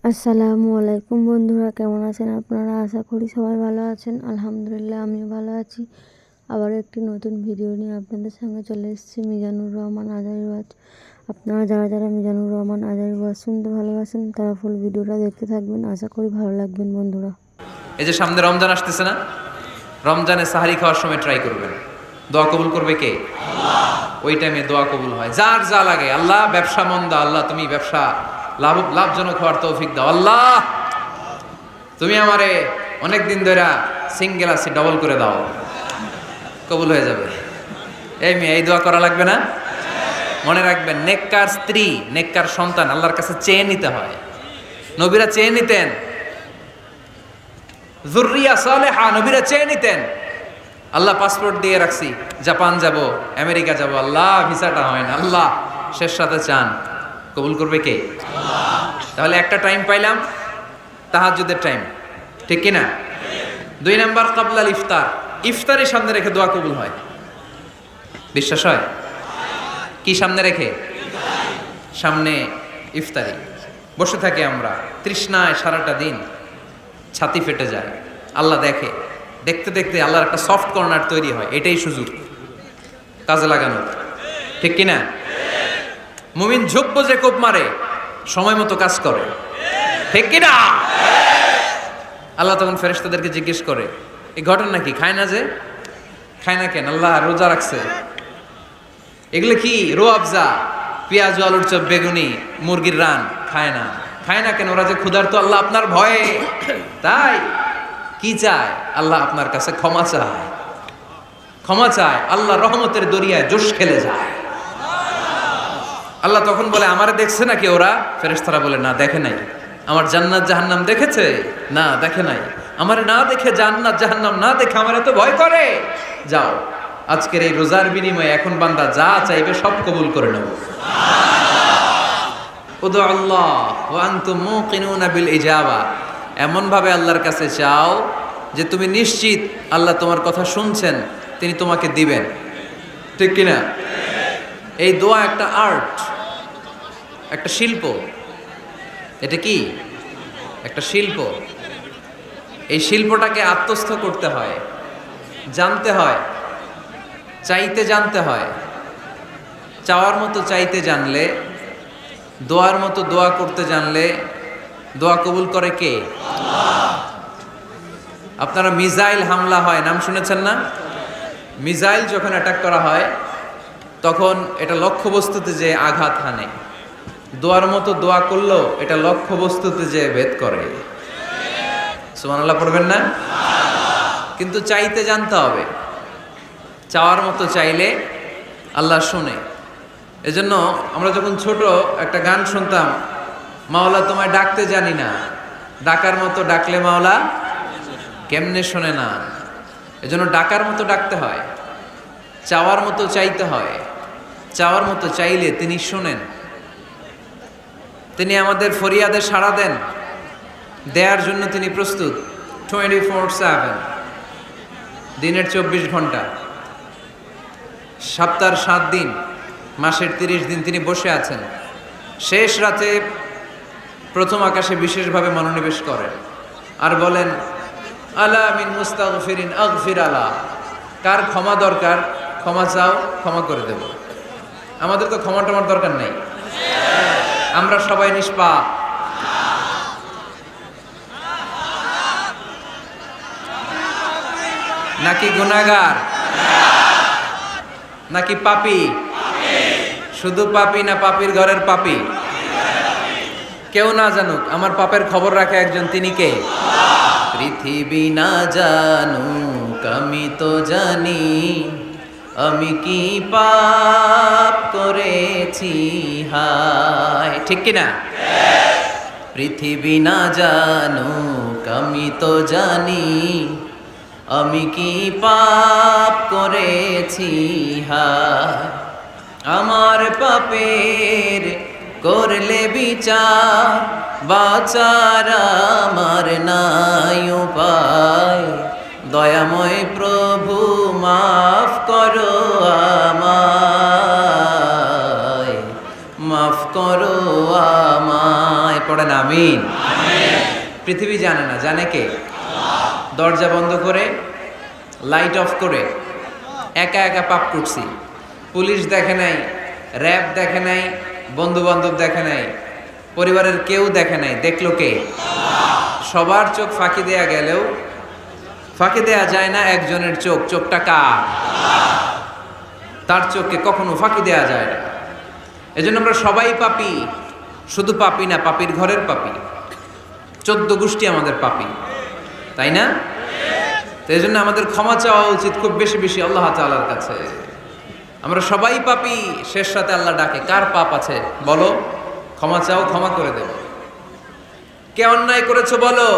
আসসালামু আলাইকুম বন্ধুরা, কেমন আছেন আপনারা? আশা করি সবাই ভালো আছেন। আলহামদুলিল্লাহ, আমিও ভালো আছি। আবারও একটি নতুন ভিডিও নিয়ে আপনাদের সঙ্গে চলে এসেছি। মিজানুর রহমান আজারি ওয়াজ। আপনারা যারা যারা মিজানুর রহমান আজারি ওয়াজ শুনতে ভালোবাসেন তারা ফুল ভিডিওটা দেখতে থাকবেন, আশা করি ভালো লাগবেন বন্ধুরা। এই যে সামনে রমজান আসতেছে না, রমজানে সাহারি খাওয়ার সময় ট্রাই করবেন, দোয়া কবুল করবে কে? ওই টাইমে দোয়া কবুল হয়। যার যা লাগে, আল্লাহ ব্যবসা মন্দা, আল্লাহ তুমি ব্যবসা লাভজনক হওয়ার তৌফিক দাও, আল্লাহ তুমি আমারে অনেক দিন ধরে সিঙ্গেল আছি, ডবল করে দাও, কবুল হয়ে যাবে। এই মেয়ে, এই দোয়া করা লাগবে না? মনে রাখবেন, নেককার স্ত্রী, নেককার সন্তান আল্লাহর কাছে চেয়ে নিতে হয়। নবীরা চেয়ে নিতেন, যুররিয়া সালেহা নবীরা চেয়ে নিতেন। আল্লাহ পাসপোর্ট দিয়ে রাখছি, জাপান যাব, আমেরিকা যাব, আল্লাহ ভিসাটা হয় না, আল্লাহ শেষ সাথে চান, কবুল করবে কে? তাহলে একটা টাইম পাইলাম, তাহাজ্জুদের টাইম, ঠিক কিনা? 2 নাম্বার ক্বাবলাল ইফতার, ইফতারের সামনে রেখে দোয়া কবুল হয়। বিশ্বাস হয়? কি সামনে রেখে? সামনে ইফতারি বসে থাকি আমরা, তৃষ্ণায় সারাটা দিন ছাতি ফেটে যায়। আল্লাহ দেখে, দেখতে দেখতে আল্লাহর একটা সফট কর্নার তৈরি হয়। এটাই সুযোগ কাজে লাগানোর, ঠিক কিনা? মুমিন ঝোপ্প যে কোপ মারে, সময় মতো কাজ করে, ঠিক কিনা? আল্লাহ তখন ফেরেশতাদেরকে জিজ্ঞেস করে, এই ঘটনা কি? খায় না যে, খায় না কেন? আল্লাহ রোজা রাখছে। এগুলো কি? রোয়াবজা, পেঁয়াজ আলুর চপ, বেগুনি, মুরগির রান, খায় না। খায় না কেন? ওরা যে ক্ষুধার্ত, আল্লাহ আপনার ভয়ে। তাই কি চায়? আল্লাহ আপনার কাছে ক্ষমা চায়, ক্ষমা চায়। আল্লাহ রহমতের দরিয়ায় জোশ খেলে যায়। আল্লাহ তখন বলে, আমারে দেখছে নাকি ওরা? ফেরেশতারা বলে, না দেখে নাই। আমার জান্নাত জাহান্নাম দেখেছে? না দেখে নাই। আমারে না দেখে, জান্নাত জাহান্নাম না দেখে আমার এত ভয় করে। যাও, আজকের এই রোজার বিনিময়ে এখন বান্দা যা চাইবে সব কবুল করে নেব। উদু আল্লাহ ওয়া আনতুম মুকিনুনা বিল ইজাবা, এমন ভাবে আল্লাহর কাছে চাও যে তুমি নিশ্চিত আল্লাহ তোমার কথা শুনছেন, তিনি তোমাকে দিবেন, ঠিক কিনা? এই দোয়া একটা আর্ট, একটা শিল্প। এটা কি? একটা শিল্প। এই শিল্পটাকে আত্মস্থ করতে হয়, জানতে হয়, চাইতে জানতে হয়। চাওয়ার মতো চাইতে জানলে, দোয়ার মতো দোয়া করতে জানলে দোয়া কবুল করে কে? আপনারা মিসাইল হামলা হয়, নাম শুনেছেন না? মিসাইল যখন অ্যাটাক করা হয় তখন এটা লক্ষ্যবস্তুতে যে আঘাত হানে। দোয়ার মতো দোয়া করলেও এটা লক্ষ্যবস্তুতে যে ভেদ করে। সুবহানাল্লাহ পড়বেন না? কিন্তু চাইতে জানতে হবে। চাওয়ার মতো চাইলে আল্লাহ শুনে। এজন্য আমরা যখন ছোট একটা গান শুনতাম, মাওলা তোমায় ডাকতে জানি না, ডাকার মতো ডাকলে মাওলা কেমনে শোনে না। এজন্য ডাকার মতো ডাকতে হয়, চাওয়ার মতো চাইতে হয়। চাওয়ার মতো চাইলে তিনি শোনেন, তিনি আমাদের ফরিয়াদে সাড়া দেন, দেয়ার জন্য তিনি প্রস্তুত 24/7, দিনের 24 ঘন্টা, সপ্তাহের 7 দিন, মাসের 30 দিন তিনি বসে আছেন। শেষ রাতে প্রথম আকাশে বিশেষভাবে মনোনিবেশ করেন আর বলেন, আলা মিন মুস্তাগফিরিন আগফির আলা, কার ক্ষমা দরকার ক্ষমা চাও, ক্ষমা করে দেব। আমাদের তো ক্ষমা টমার দরকার নেই, আমরা সবাই নিষ্পাপ। নাকি গুনাহগার? নাকি পাপী? শুধু পাপী না পাপীর ঘরের পাপী? কেউ না জানুক, আমার পাপের খবর রাখে একজন, তিনি কে? পৃথিবী না জানুক, আমি তো জানি আমি কি পাপ করেছি, হায়, ঠিক কিনা? পৃথিবী না জানুক, আমি তো জানি আমি কি পাপ করেছি, হায়। আমার পাপের করলে বিচার, বাঁচার আমার নাই উপায়। দয়াময় প্রভু মাফ করো আমায়, মাফ করো আমায়। পড়েন আমিন। পৃথিবী জানে না, জানে কে? দরজা বন্ধ করে, লাইট অফ করে একা একা পাপ করছি। পুলিশ দেখে নাই, র্যাব দেখে নাই, বন্ধু বান্ধব দেখে নাই, পরিবারের কেউ দেখে নাই, দেখলো কে? সবার চোখ ফাঁকি দেয়া গেলেও ফাঁকি দেয়া যায় না একজনের চোখ। চোখটা কার? তার চোখকে কখনো ফাঁকি দেয়া যায় না। এজন্য আমরা সবাই পাপী, শুধু পাপী না, পাপীর ঘরের পাপী। 14 গোষ্ঠী আমাদের পাপী, তাই না? তো এই জন্য আমাদের ক্ষমা চাওয়া উচিত খুব বেশি বেশি আল্লাহ তাআলার কাছে। আমরা সবাই পাপী, শেষ রাতে আল্লাহ ডাকে, কার পাপ আছে বলো, ক্ষমা চাও, ক্ষমা করে দেব। কে অন্যায় করেছো বলো,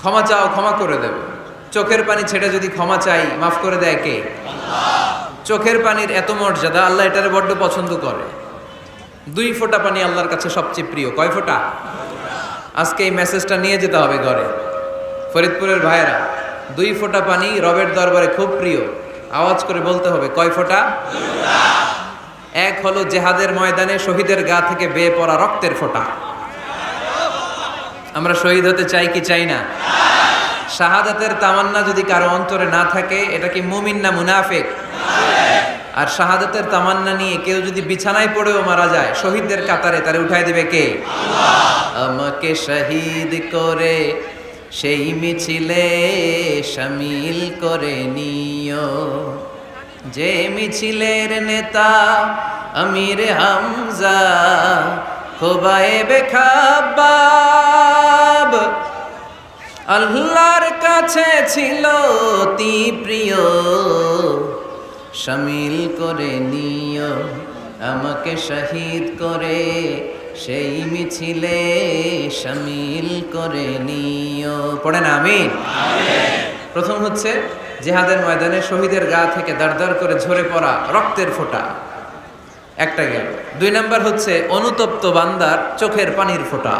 ক্ষমা চাও, ক্ষমা করে দেব। চোখের পানি ছেড়ে যদি ক্ষমা চাই, মাফ করে দেয় কে? চোখের পানির এত মর্যাদা, আল্লাহ এটারে বড্ড পছন্দ করে। 2 ফোঁটা পানি আল্লাহর কাছে সবচেয়ে প্রিয়। কয় ফোঁটা? আজকে এই মেসেজটা নিয়ে যেতে হবে ঘরে। ফরিদপুরের ভাইয়েরা, 2 ফোঁটা পানি রবের দরবারে খুব প্রিয়। আওয়াজ করে বলতে হবে, কয় ফোঁটা? 1 হলো জেহাদের ময়দানে শহীদের গা থেকে বেয়ে পড়া রক্তের ফোঁটা। আমরা শহীদ হতে চাই কি চাই না? শাহাদাতের তামান্না যদি কারো অন্তরে না থাকে, এটা কি মুমিন না মুনাফিক? আর শাহাদাতের তামান্না নিয়ে কেউ যদি বিছানায় পড়েও মারা যায়, শহীদদের কাতারে তারে উঠাই দেবে কে? আমাকে শহীদ করে সেই মিছিলে শামিল করে নিও, যে মিছিলের নেতা আমির হামজা খোবায়েবে খাব্বাব। আল্লাহর কাছে ছিল অতি প্রিয়, শামিল করে নিও আমাকে শহীদ করে সেই মিছিলে শামিল করে নিও। পড়েন আমিন। প্রথম হচ্ছে জিহাদের ময়দানে শহীদের গা থেকে দাঁড় করে ঝরে পড়া রক্তের ফোঁটা, একটা গেল। 2 নাম্বার হচ্ছে অনুতপ্ত বান্দার চোখের পানির ফোঁটা।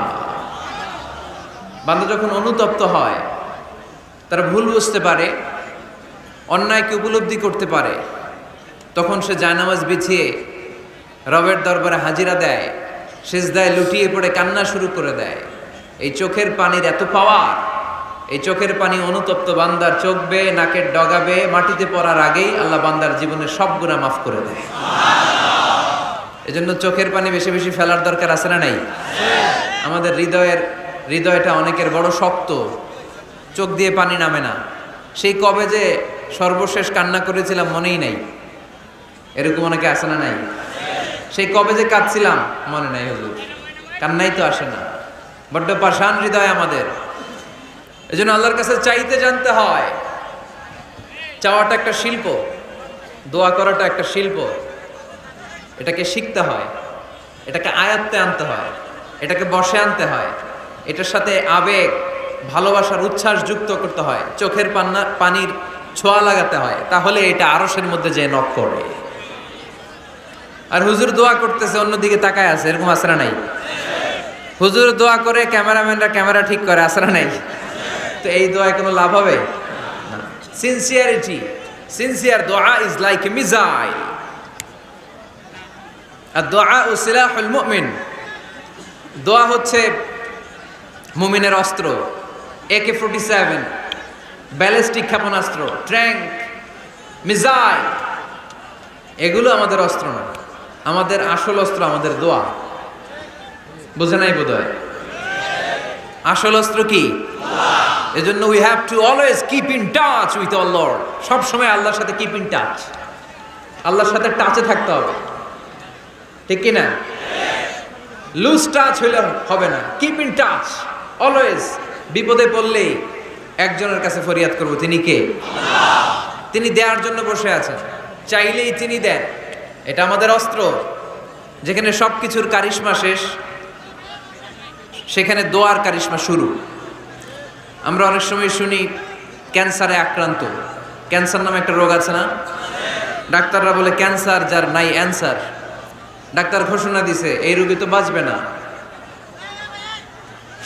বান্দা যখন অনুতপ্ত হয়, তারা ভুল বুঝতে পারে, অন্যায়কে উপলব্ধি করতে পারে, তখন সে জায়নামাজ বিছিয়ে রবের দরবারে হাজিরা দেয়, সিজদায় লুটিয়ে পড়ে কান্না শুরু করে দেয়। এই চোখের পানির এত পাওয়ার, এই চোখের পানি অনুতপ্ত বান্দার চোখ বেয়ে নাকের ডগা বেয়ে মাটিতে পড়ার আগেই আল্লাহ বান্দার জীবনের সব গুনাহ মাফ করে দেয়। এজন্য চোখের পানি বেশি বেশি ফেলার দরকার আছে না নাই? আমাদের হৃদয়টা অনেকের বড় শক্ত, চোখ দিয়ে পানি নামে না। সেই কবে যে সর্বশেষ কান্না করেছিলাম মনেই নাই, এরকম অনেকে আসে না নাই? সেই কবে যে কাঁদছিলাম মনে নাই, হুজুর কান্নাই তো আসে না। বড্ড পাষাণ হৃদয় আমাদের। এজন্য আল্লাহর কাছে চাইতে জানতে হয়। চাওয়াটা একটা শিল্প, দোয়া করাটা একটা শিল্প। এটাকে শিখতে হয়, এটাকে আয়ত্তে আনতে হয়, এটাকে বশে আনতে হয়, এটার সাথে আবেগ, ভালোবাসার উচ্ছ্বাস যুক্ত করতে হয়, চোখের পানির ছোঁয়া লাগাতে হয়, তাহলে এটা আরশের মধ্যে যে নক করে। আর হুজুর দোয়া করতেছে, অন্যদিকে তাকায় আছে, এরকম আসরা নাই? হুজুর দোয়া করে ক্যামেরাম্যানরা ক্যামেরা ঠিক করে, আসরা নাই? তো এই দোয়ায় কোনো লাভ হবে না। সিনসিয়ার দোয়া ইজ লাইক এ মিসাইল, আর দোয়া ও সিলাহুল মুমিন। দোয়া হচ্ছে মুমিনের অস্ত্র। AK-47 ব্যালিস্টিক ক্ষেপণাস্ত্র, ট্যাঙ্ক, মিসাইল, এগুলো আমাদের অস্ত্র না। আমাদের আসল অস্ত্র আমাদের দোয়া। বুঝে নাই বোধহয়? আসল অস্ত্র কি? এজন্য we have to always keep in touch with our Lord. সব সময় আল্লাহর সাথে কিপ ইন টাচ, আল্লাহর সাথে টাচে থাকতে হবে, ঠিক কি না? লুজ টাচ হইলে হবে না, কিপ ইন টাচ অলওয়েজ। বিপদে পড়লেই একজনের কাছে ফরিয়াদ করব, তিনি কে? তিনি দেওয়ার জন্য বসে আছেন, চাইলেই তিনি দেন। এটা আমাদের অস্ত্র। যেখানে সব কিছুর কারিশমা শেষ, সেখানে দোয়ার কারিশমা শুরু। আমরা অনেক সময় শুনি ক্যান্সারে আক্রান্ত। ক্যান্সার নামে একটা রোগ আছে না? ডাক্তাররা বলে ক্যান্সার যার নাই অ্যান্সার। ডাক্তার ঘোষণা দিছে এই রোগী তো বাঁচবে না,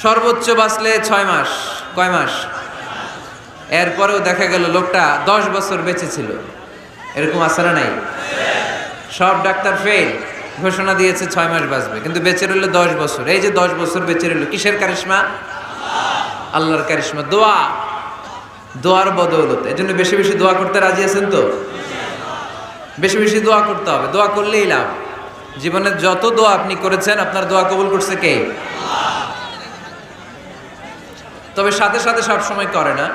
সর্বোচ্চ বাঁচলে 6 মাস। কয় মাস? এরপরেও দেখা গেল লোকটা 10 বছর বেঁচে ছিল। এরকম আছে না নাই? সব ডাক্তার ফেল। ঘোষণা দিয়েছে 6 মাস বাঁচবে, কিন্তু বেঁচে রইল 10 বছর। এই যে 10 বছর বেঁচে রইল, কিসের কারিশমা? আল্লাহর কারিশমা। দোয়ার বদৌলতে। এজন্য বেশি বেশি দোয়া করতে রাজি আছেন তো? বেশি বেশি দোয়া করতে হবে, দোয়া করলেই লাভ। জীবনে যত দোয়া আপনি করেছেন, আপনার দোয়া কবুল করছে কে? তবে সাথে সাথে সব সময় করে না।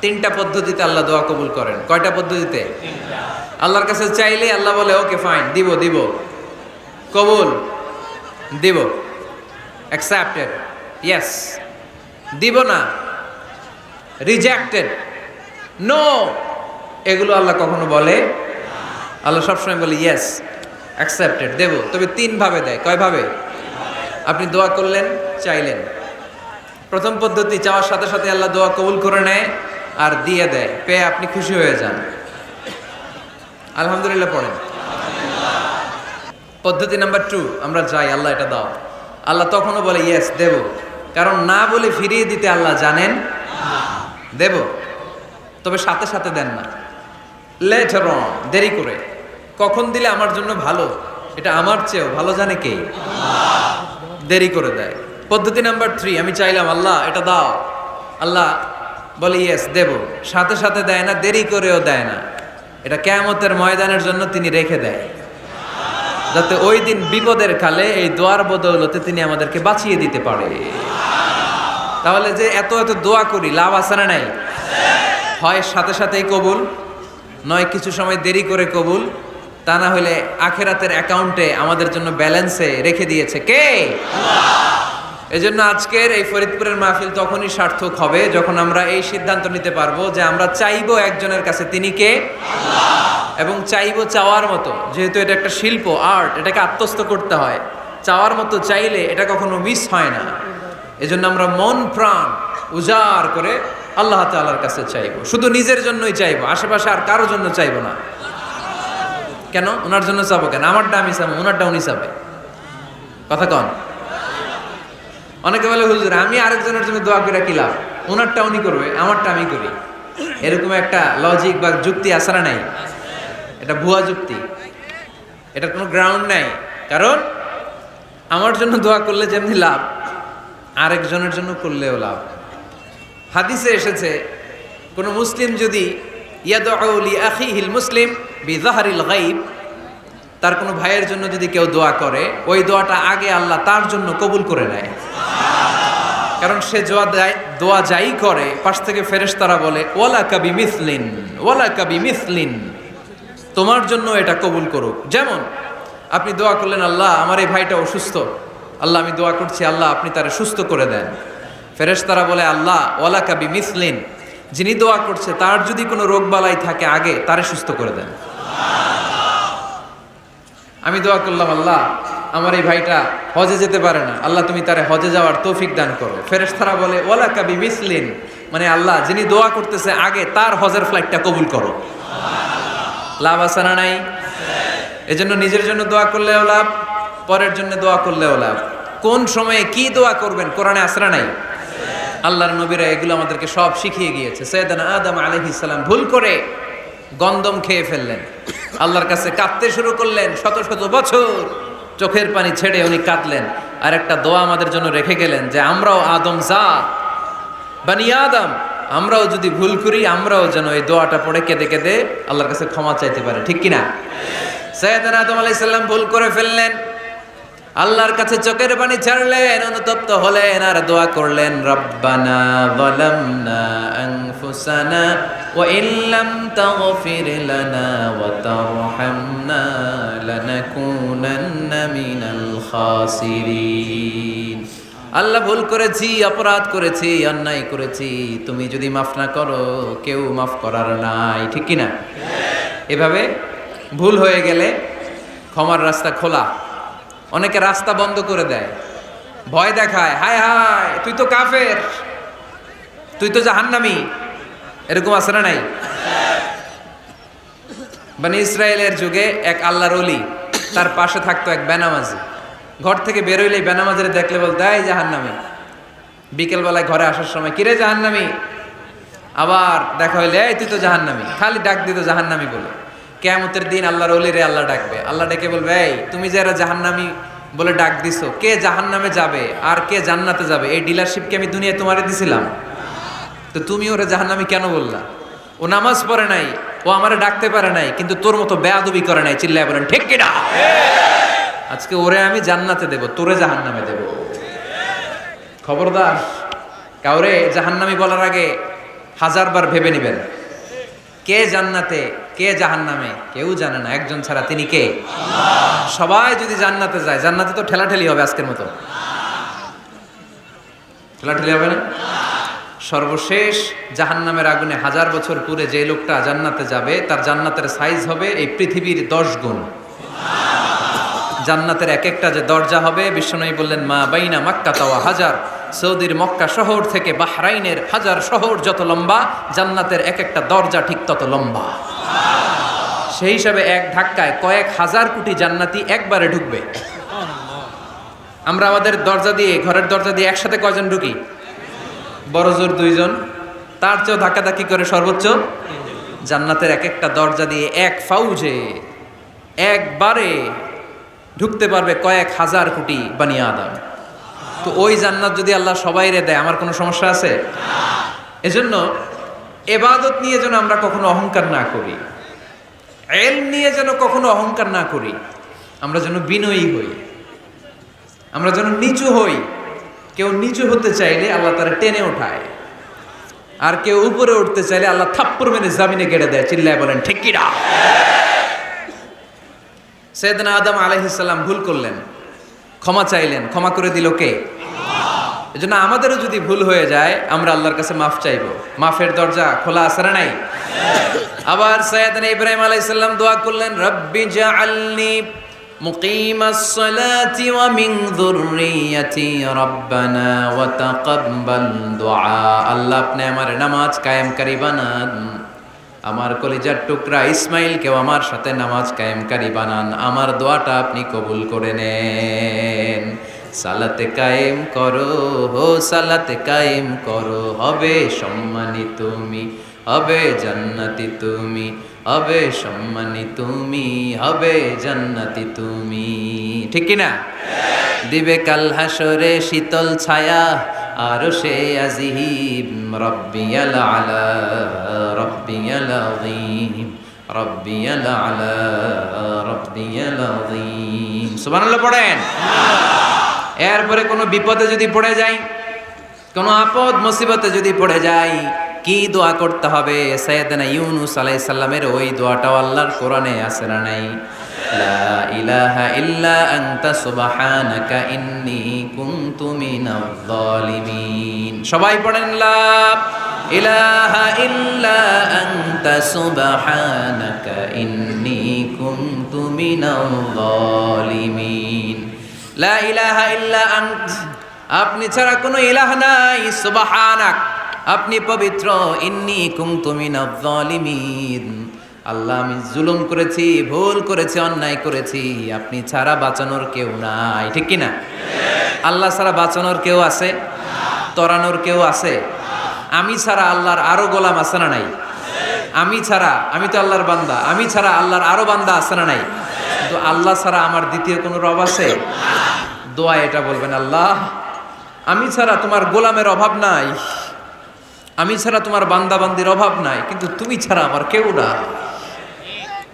3টা পদ্ধতিতে আল্লাহ দোয়া কবুল করেন। কয়টা পদ্ধতিতে? আল্লাহর কাছে চাইলে আল্লাহ বলে ওকে ফাইন, দিব কবুল দিব, অ্যাকসেপ্টেড, ইয়েস। দিব না, রিজেক্টেড, নো, এগুলো আল্লাহ কখনো বলে? আল্লাহ সবসময় বলে ইয়েস, অ্যাকসেপ্টেড, দেব। তবে 3 ভাবে দেয়। কয় ভাবে? আপনি দোয়া করলেন, চাইলেন। প্রথম পদ্ধতি, চাওয়ার সাথে সাথে আল্লাহ দোয়া কবুল করে নেয় আর দিয়ে দেয়, পেয়ে আপনি খুশি হয়ে যান। আলহামদুলিল্লাহ পড়েন। পদ্ধতি নাম্বার 2, আমরা যাই, আল্লাহ এটা দাও। আল্লাহ তখনও বলে ইয়েস, দেব। কারণ না বলে ফিরিয়ে দিতে আল্লাহ জানেন দেব, তবে সাথে সাথে দেন না, লেটার অন, দেরি করে। কখন দিলে আমার জন্য ভালো, এটা আমার চেয়েও ভালো জানে কে? দেরি করে দেয়। পদ্ধতি নাম্বার 3, আমি চাইলাম আল্লাহ এটা দাও, আল্লাহ বলে ইয়েস, দেব। সাথে সাথে দেয় না, দেরি করেও দেয় না। এটা কিয়ামতের ময়দানের জন্য তিনি রেখে দেয়, যাতে ওই দিন বিপদের কালে এই দোয়ার বদৌলতে তিনি আমাদেরকে বাঁচিয়ে দিতে পারে। তাহলে যে এত এত দোয়া করি, লাভ আছে না নাই? হয় সাথে সাথেই কবুল, নয় কিছু সময় দেরি করে কবুল। তা না হলে আখেরাতের অ্যাকাউন্টে আমাদের জন্য ব্যালেন্সে রেখে দিয়েছে কে? এজন্য আজকের এই ফরিদপুরের মাহফিল তখনই সার্থক হবে যখন আমরা এই সিদ্ধান্ত নিতে পারবো যে আমরা চাইবো একজনের কাছে, তিনি কে? এবং চাইবো চাওয়ার মতো। যেহেতু এটা একটা শিল্প, আর্ট, এটাকে আত্মস্থ করতে হয়। চাওয়ার মতো চাইলে এটা কখনো মিস হয় না। এজন্য আমরা মন প্রাণ উজাড় করে আল্লাহ তাআলার কাছে চাইবো। শুধু নিজের জন্যই চাইবো, আশেপাশে আর কারোর জন্য চাইবো না। কেন? ওনার জন্য চাবো কেন? আমারটা আমি চাবো, ওনারটা উনি চাবে। কথা কন। অনেকে বলে হুজুর আমি আরেকজনের জন্য দোয়া করে কি লাভ? ওনারটা উনি করবে, আমারটা আমি করি। এরকম একটা লজিক বা যুক্তি আছে না নাই? এটা ভুয়া যুক্তি, এটার কোনো গ্রাউন্ড নাই। কারণ আমার জন্য দোয়া করলে যেমনি লাভ, আরেকজনের জন্য করলেও লাভ। হাদিসে এসেছে, কোন মুসলিম যদি ইয়াদউ লি আখিহিল মুসলিম বিযাহরিল গায়ব, তার কোনো ভাইয়ের জন্য যদি কেউ দোয়া করে, ওই দোয়াটা আগে আল্লাহ তার জন্য কবুল করে নেয়। কারণ সে দোয়া যাই করে, পাশ থেকে ফেরেশতারা বলে ওয়ালাকা বিমিসলিন, ওয়ালাকা বিমিসলিন, তোমার জন্য এটা কবুল করুক। যেমন আপনি দোয়া করলেন আল্লাহ আমার এই ভাইটা অসুস্থ, আল্লাহ আমি দোয়া করছি আল্লাহ আপনি তারে সুস্থ করে দেন। ফেরেশতারা বলে আল্লাহ ওয়ালাকা বিমিসলিন, যিনি দোয়া করছে তার যদি কোনো রোগ বালাই থাকে আগে তারে সুস্থ করে দেন। আমি দোয়া করলাম আল্লাহ আমার এই ভাইটা হজে যেতে পারে না, আল্লাহ তুমি তারে হজে যাওয়ার তৌফিক দান করো। ফেরেশতারা বলে ওয়ালাকা বিমিসলিন, মানে আল্লাহ যিনি দোয়া করতেছে আগে তার হজের ফ্লাইটটা কবুল করো। লাভ আছে না নাই? এজন্য নিজের জন্য দোয়া করলেও লাভ, পরের জন্য দোয়া করলেও লাভ। কোন সময়ে কি দোয়া করবেন কোরআনে আছে না নাই? আল্লাহর নবীরা এগুলো আমাদেরকে সব শিখিয়ে গিয়েছে। সাইয়েদনা আদম আলাইহিস সালাম ভুল করে গন্ধম খেয়ে ফেললেন, আল্লাহর কাছে কাঁদতে শুরু করলেন, শত শত বছর চোখের পানি ছেড়ে উনি কাঁদলেন। আর একটা দোয়া আমাদের জন্য রেখে গেলেন যে আমরাও আদম জাত, বানি আদম, আমরাও যদি ভুল করি আমরাও যেন এই দোয়াটা পড়ে কেঁদে কেঁদে আল্লাহর কাছে ক্ষমা চাইতে পারে। ঠিক কিনা? সাইয়েদনা আদম আলাইহিস সালাম ভুল করে ফেললেন, আল্লাহর কাছে চোখের পানি ছাড়লেন, অনুতপ্ত হলেন আর দোয়া করলেন রব্বানা যালামনা আনফুসানা ওয়া ইল্লাম তাগফির লানা ওয়া তারহামনা লানাকুনান্না মিনাল খাসিরিন। আল্লাহ ভুল করেছি, অপরাধ করেছি, অন্যায় করেছি, তুমি যদি মাফ না করো কেউ মাফ করার নাই। ঠিক কিনা? এভাবে ভুল হয়ে গেলে ক্ষমার রাস্তা খোলা। অনেকে রাস্তা বন্ধ করে দেয়, ভয় দেখায়, হায় হায় তুই তো কাফের, তুই তো জাহান্নামী। এরকম আছে না নাই? বনি ইসরায়েলের যুগে এক আল্লাহর ওলি, তার পাশে থাকতো এক বেনামাজি। ঘর থেকে বেরোইলে বেনামাজিরে দেখলে বলতো এই জাহান্নামী। বিকেলবেলায় ঘরে আসার সময় কিরে জাহান্নামী, আবার দেখা হইলে এই তুই তো জাহান্নামী, খালি ডাক দিত জাহান্নামী বলে। কিয়ামতের দিন আল্লাহর ওলিরে আল্লাহ ডাকবে, আল্লাহ ডেকে বলবে, এই তুমি যারা জাহান্নামী বলে ডাক দিছো, কে জাহান্নামে যাবে আর কে জান্নাতে যাবে, এই ডিলারশিপ কি আমি দুনিয়ায় তোমারে দিছিলাম? তো তুমি ওরে জাহান্নামী কেন বললা? ও নামাজ পড়ে নাই, ও আমারে ডাকতে পারে নাই, কিন্তু তোর মতো বেয়াদবি করে নাই। চিল্লায় বলেন ঠিক কিনা? আজকে ওরে আমি জান্নাতে দেব, তোরে জাহান্নামে দেব। খবরদার, কাউরে জাহান্নামী বলার আগে 1000 বার ভেবে নেবেন। কে জান্নাতে কে জাহান্নামে কেউ জানে না, একজন ছাড়া, তিনি কে? সবাই যদি জান্নাতে যায়, জান্নাতে তো ঠেলাঠেলি হবে আজকের মতো। ঠেলাঠেলি হবে না? সর্বশেষ জাহান্নামের আগুনে 1000 বছর পুরে যে লোকটা জান্নাতে যাবে, তার জান্নাতের সাইজ হবে এই পৃথিবীর 10 গুণ। জান্নাতের এক একটা যে দরজা হবে, বিশ্বনবী বললেন, মা বাইনা মাক্কা তাওয়া হাজার, সৌদির মক্কা শহর থেকে বাহরাইনের 1000 শহর যত লম্বা, জান্নাতের এক একটা দরজা ঠিক তত লম্বা। সেই হিসাবে এক ধাক্কায় কয়েক হাজার কোটি জান্নাতি একবারে ঢুকবে। আমরা আমাদের দরজা দিয়ে, ঘরের দরজা দিয়ে একসাথে কয়জন ঢুকি? বড় জোর 2 জন, তার চেয়েও ধাক্কাধাক্কি করে সর্বোচ্চ। জান্নাতের এক একটা দরজা দিয়ে এক ফাউজে একবারে ঢুকতে পারবে কয়েক হাজার কোটি বানি আদম। তো ওই জান্নাত যদি আল্লাহ সবাইরে দেয়, আমার কোনো সমস্যা আছে? এজন্য ইবাদত নিয়ে যেন আমরা কখনো অহংকার না করি, ইলম নিয়ে যেন কখনো অহংকার না করি, আমরা যেন বিনয়ী হই, আমরা যেন নিচু হই। কেউ নিচু হতে চাইলে আল্লাহ তারা টেনে ওঠায়, আর কেউ উপরে উঠতে চাইলে আল্লাহ থাপ্পড় মেরে জামিনে গেড়ে দেয়। চিল্লায় বলেন ঠিক কিনা? সাইয়েদনা আদম আলাইহিস সালাম ভুল করলেন, ক্ষমা চাইলেন, ক্ষমা করে দিল কে? এজন্য আমাদেরও যদি ভুল হয়ে যায়, আমরা আল্লাহর কাছে মাফ চাইবো। মাফের দরজা খোলা আছে না নাই? আবার সাইয়েদনা ইব্রাহিম আলাইহিস সালাম দোয়া করলেন, রব্বি জাআলনি মুকিমাস সালাতি ওয়া মিন যুররিয়াতি রব্বানা ওয়া তাকাব্বাল দুআ। আল্লাহ আপনি আমার নামাজ কায়েমকারী বানান, আমার কলিজার টুকরা ইসমাইলকেও আমার সাথে নামাজ কায়েমকারী বানান, আমার দোয়াটা আপনি কবুল করে নেন। সালাতে কায়েম করো, হো সালাতে কায়েম করো, হবে সম্মানী তুমি, হবে জান্নাতি তুমি, হবে সম্মানী তুমি, হবে জান্নাতি তুমি। ঠিক কি না? দিবে কাল হাসরে শীতল ছায়া, আর সে আজিম, রব্বিয়াল আলা, রব্বিয়াল আযীম, রব্বিয়াল আলা, রব্বিয়াল আযীম। সুবহানাল্লাহ পড়েন। এরপরে কোনো বিপদে যদি পড়ে যাই, কোনো আপদ মুসিবতে যদি পড়ে যাই, কি দোয়া করতে হবে? সাইয়েদনা ইউনূস আলাইহিস সালামের ওই দোয়াটাও আল্লাহর কোরআনে আছে না নাই? লা ইলাহা ইল্লা আনতা সুবহানাকা ইন্নী কুনতু মিনাজ জালিমিন। সবাই পড়েন, লা ইলাহা ইল্লা আনতা সুবহানাকা ইন্নী কুনতু মিনাজ জালিমিন। লা ইলাহা ইল্লা আন্ত, আপনি ছাড়া কোনো ইলাহ নাই, সুবহানাক, আপনি পবিত্র, ইন্নী কুনতু মিনাজ জালিমিন, আল্লাহ আমি জুলুম করেছি, ভুল করেছি, অন্যায় করেছি, আপনি ছাড়া বাঁচানোর কেউ নাই। ঠিক কি না? আল্লাহ ছাড়া বাঁচানোর কেউ আছে? তরানোর কেউ আছে? আমি ছাড়া আল্লাহর আরো গোলাম আছে না নাই? আমি ছাড়া, আমি তো আল্লাহর বান্দা, আমি ছাড়া আল্লাহর আরো বান্দা আছে না নাই? কিন্তু আল্লাহ ছাড়া আমার দ্বিতীয় কোনো রব আছে? দোয়া এটা বলবেন, আল্লাহ আমি ছাড়া তোমার গোলামের অভাব নাই, আমি ছাড়া তোমার বান্দাবান্দির অভাব নাই, কিন্তু তুমি ছাড়া আমার কেউ না,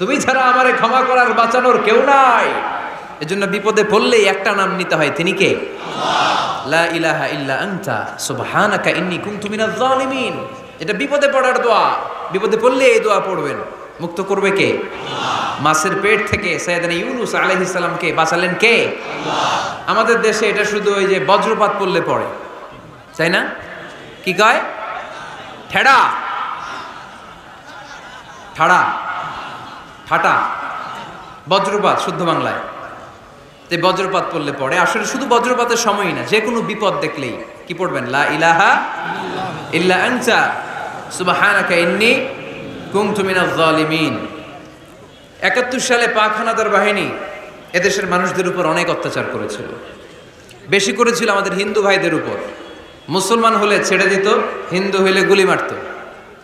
তুমি ছাড়া আমারে ক্ষমা করার বাঁচানোর কেউ নাই। এজন্য বিপদে পড়লেই একটা নাম নিতে হয়, তিনি কে? লা ইলাহা ইল্লা আনতা সুবহানাকা ইন্নী কুনতু মিনাজ জালিমিন। এটা বিপদে পড়ার দোয়া, বিপদে পড়লে এই দোয়া পড়বেন। মুক্ত করবে কে? মাছের পেট থেকে সাইয়েদনা ইউনূস আলাইহিস সালামকে বাঁচালেন কে? আমাদের দেশে এটা শুধু ওই যে বজ্রপাত পড়লে পড়ে, তাই না? কি কয়? ঠেড়া, ঠাড়া, ঠাটা, বজ্রপাত শুদ্ধ বাংলায়। তো বজ্রপাত পড়লে পড়ে। আসলে শুধু বজ্রপাতের সময়ই না, যে কোনো বিপদ দেখলেই কি পড়বেন? লা ইলাহা ইল্লা আনতা সুবহানাকা ইন্নী কুনতু মিনাজ জালিমিন। ৭১ সালে পাক হানাদার বাহিনী এদেশের মানুষদের উপর অনেক অত্যাচার করেছিল, বেশি করেছিল আমাদের হিন্দু ভাইদের উপর। মুসলমান হলে ছেড়ে দিত, হিন্দু হইলে গুলি মারত।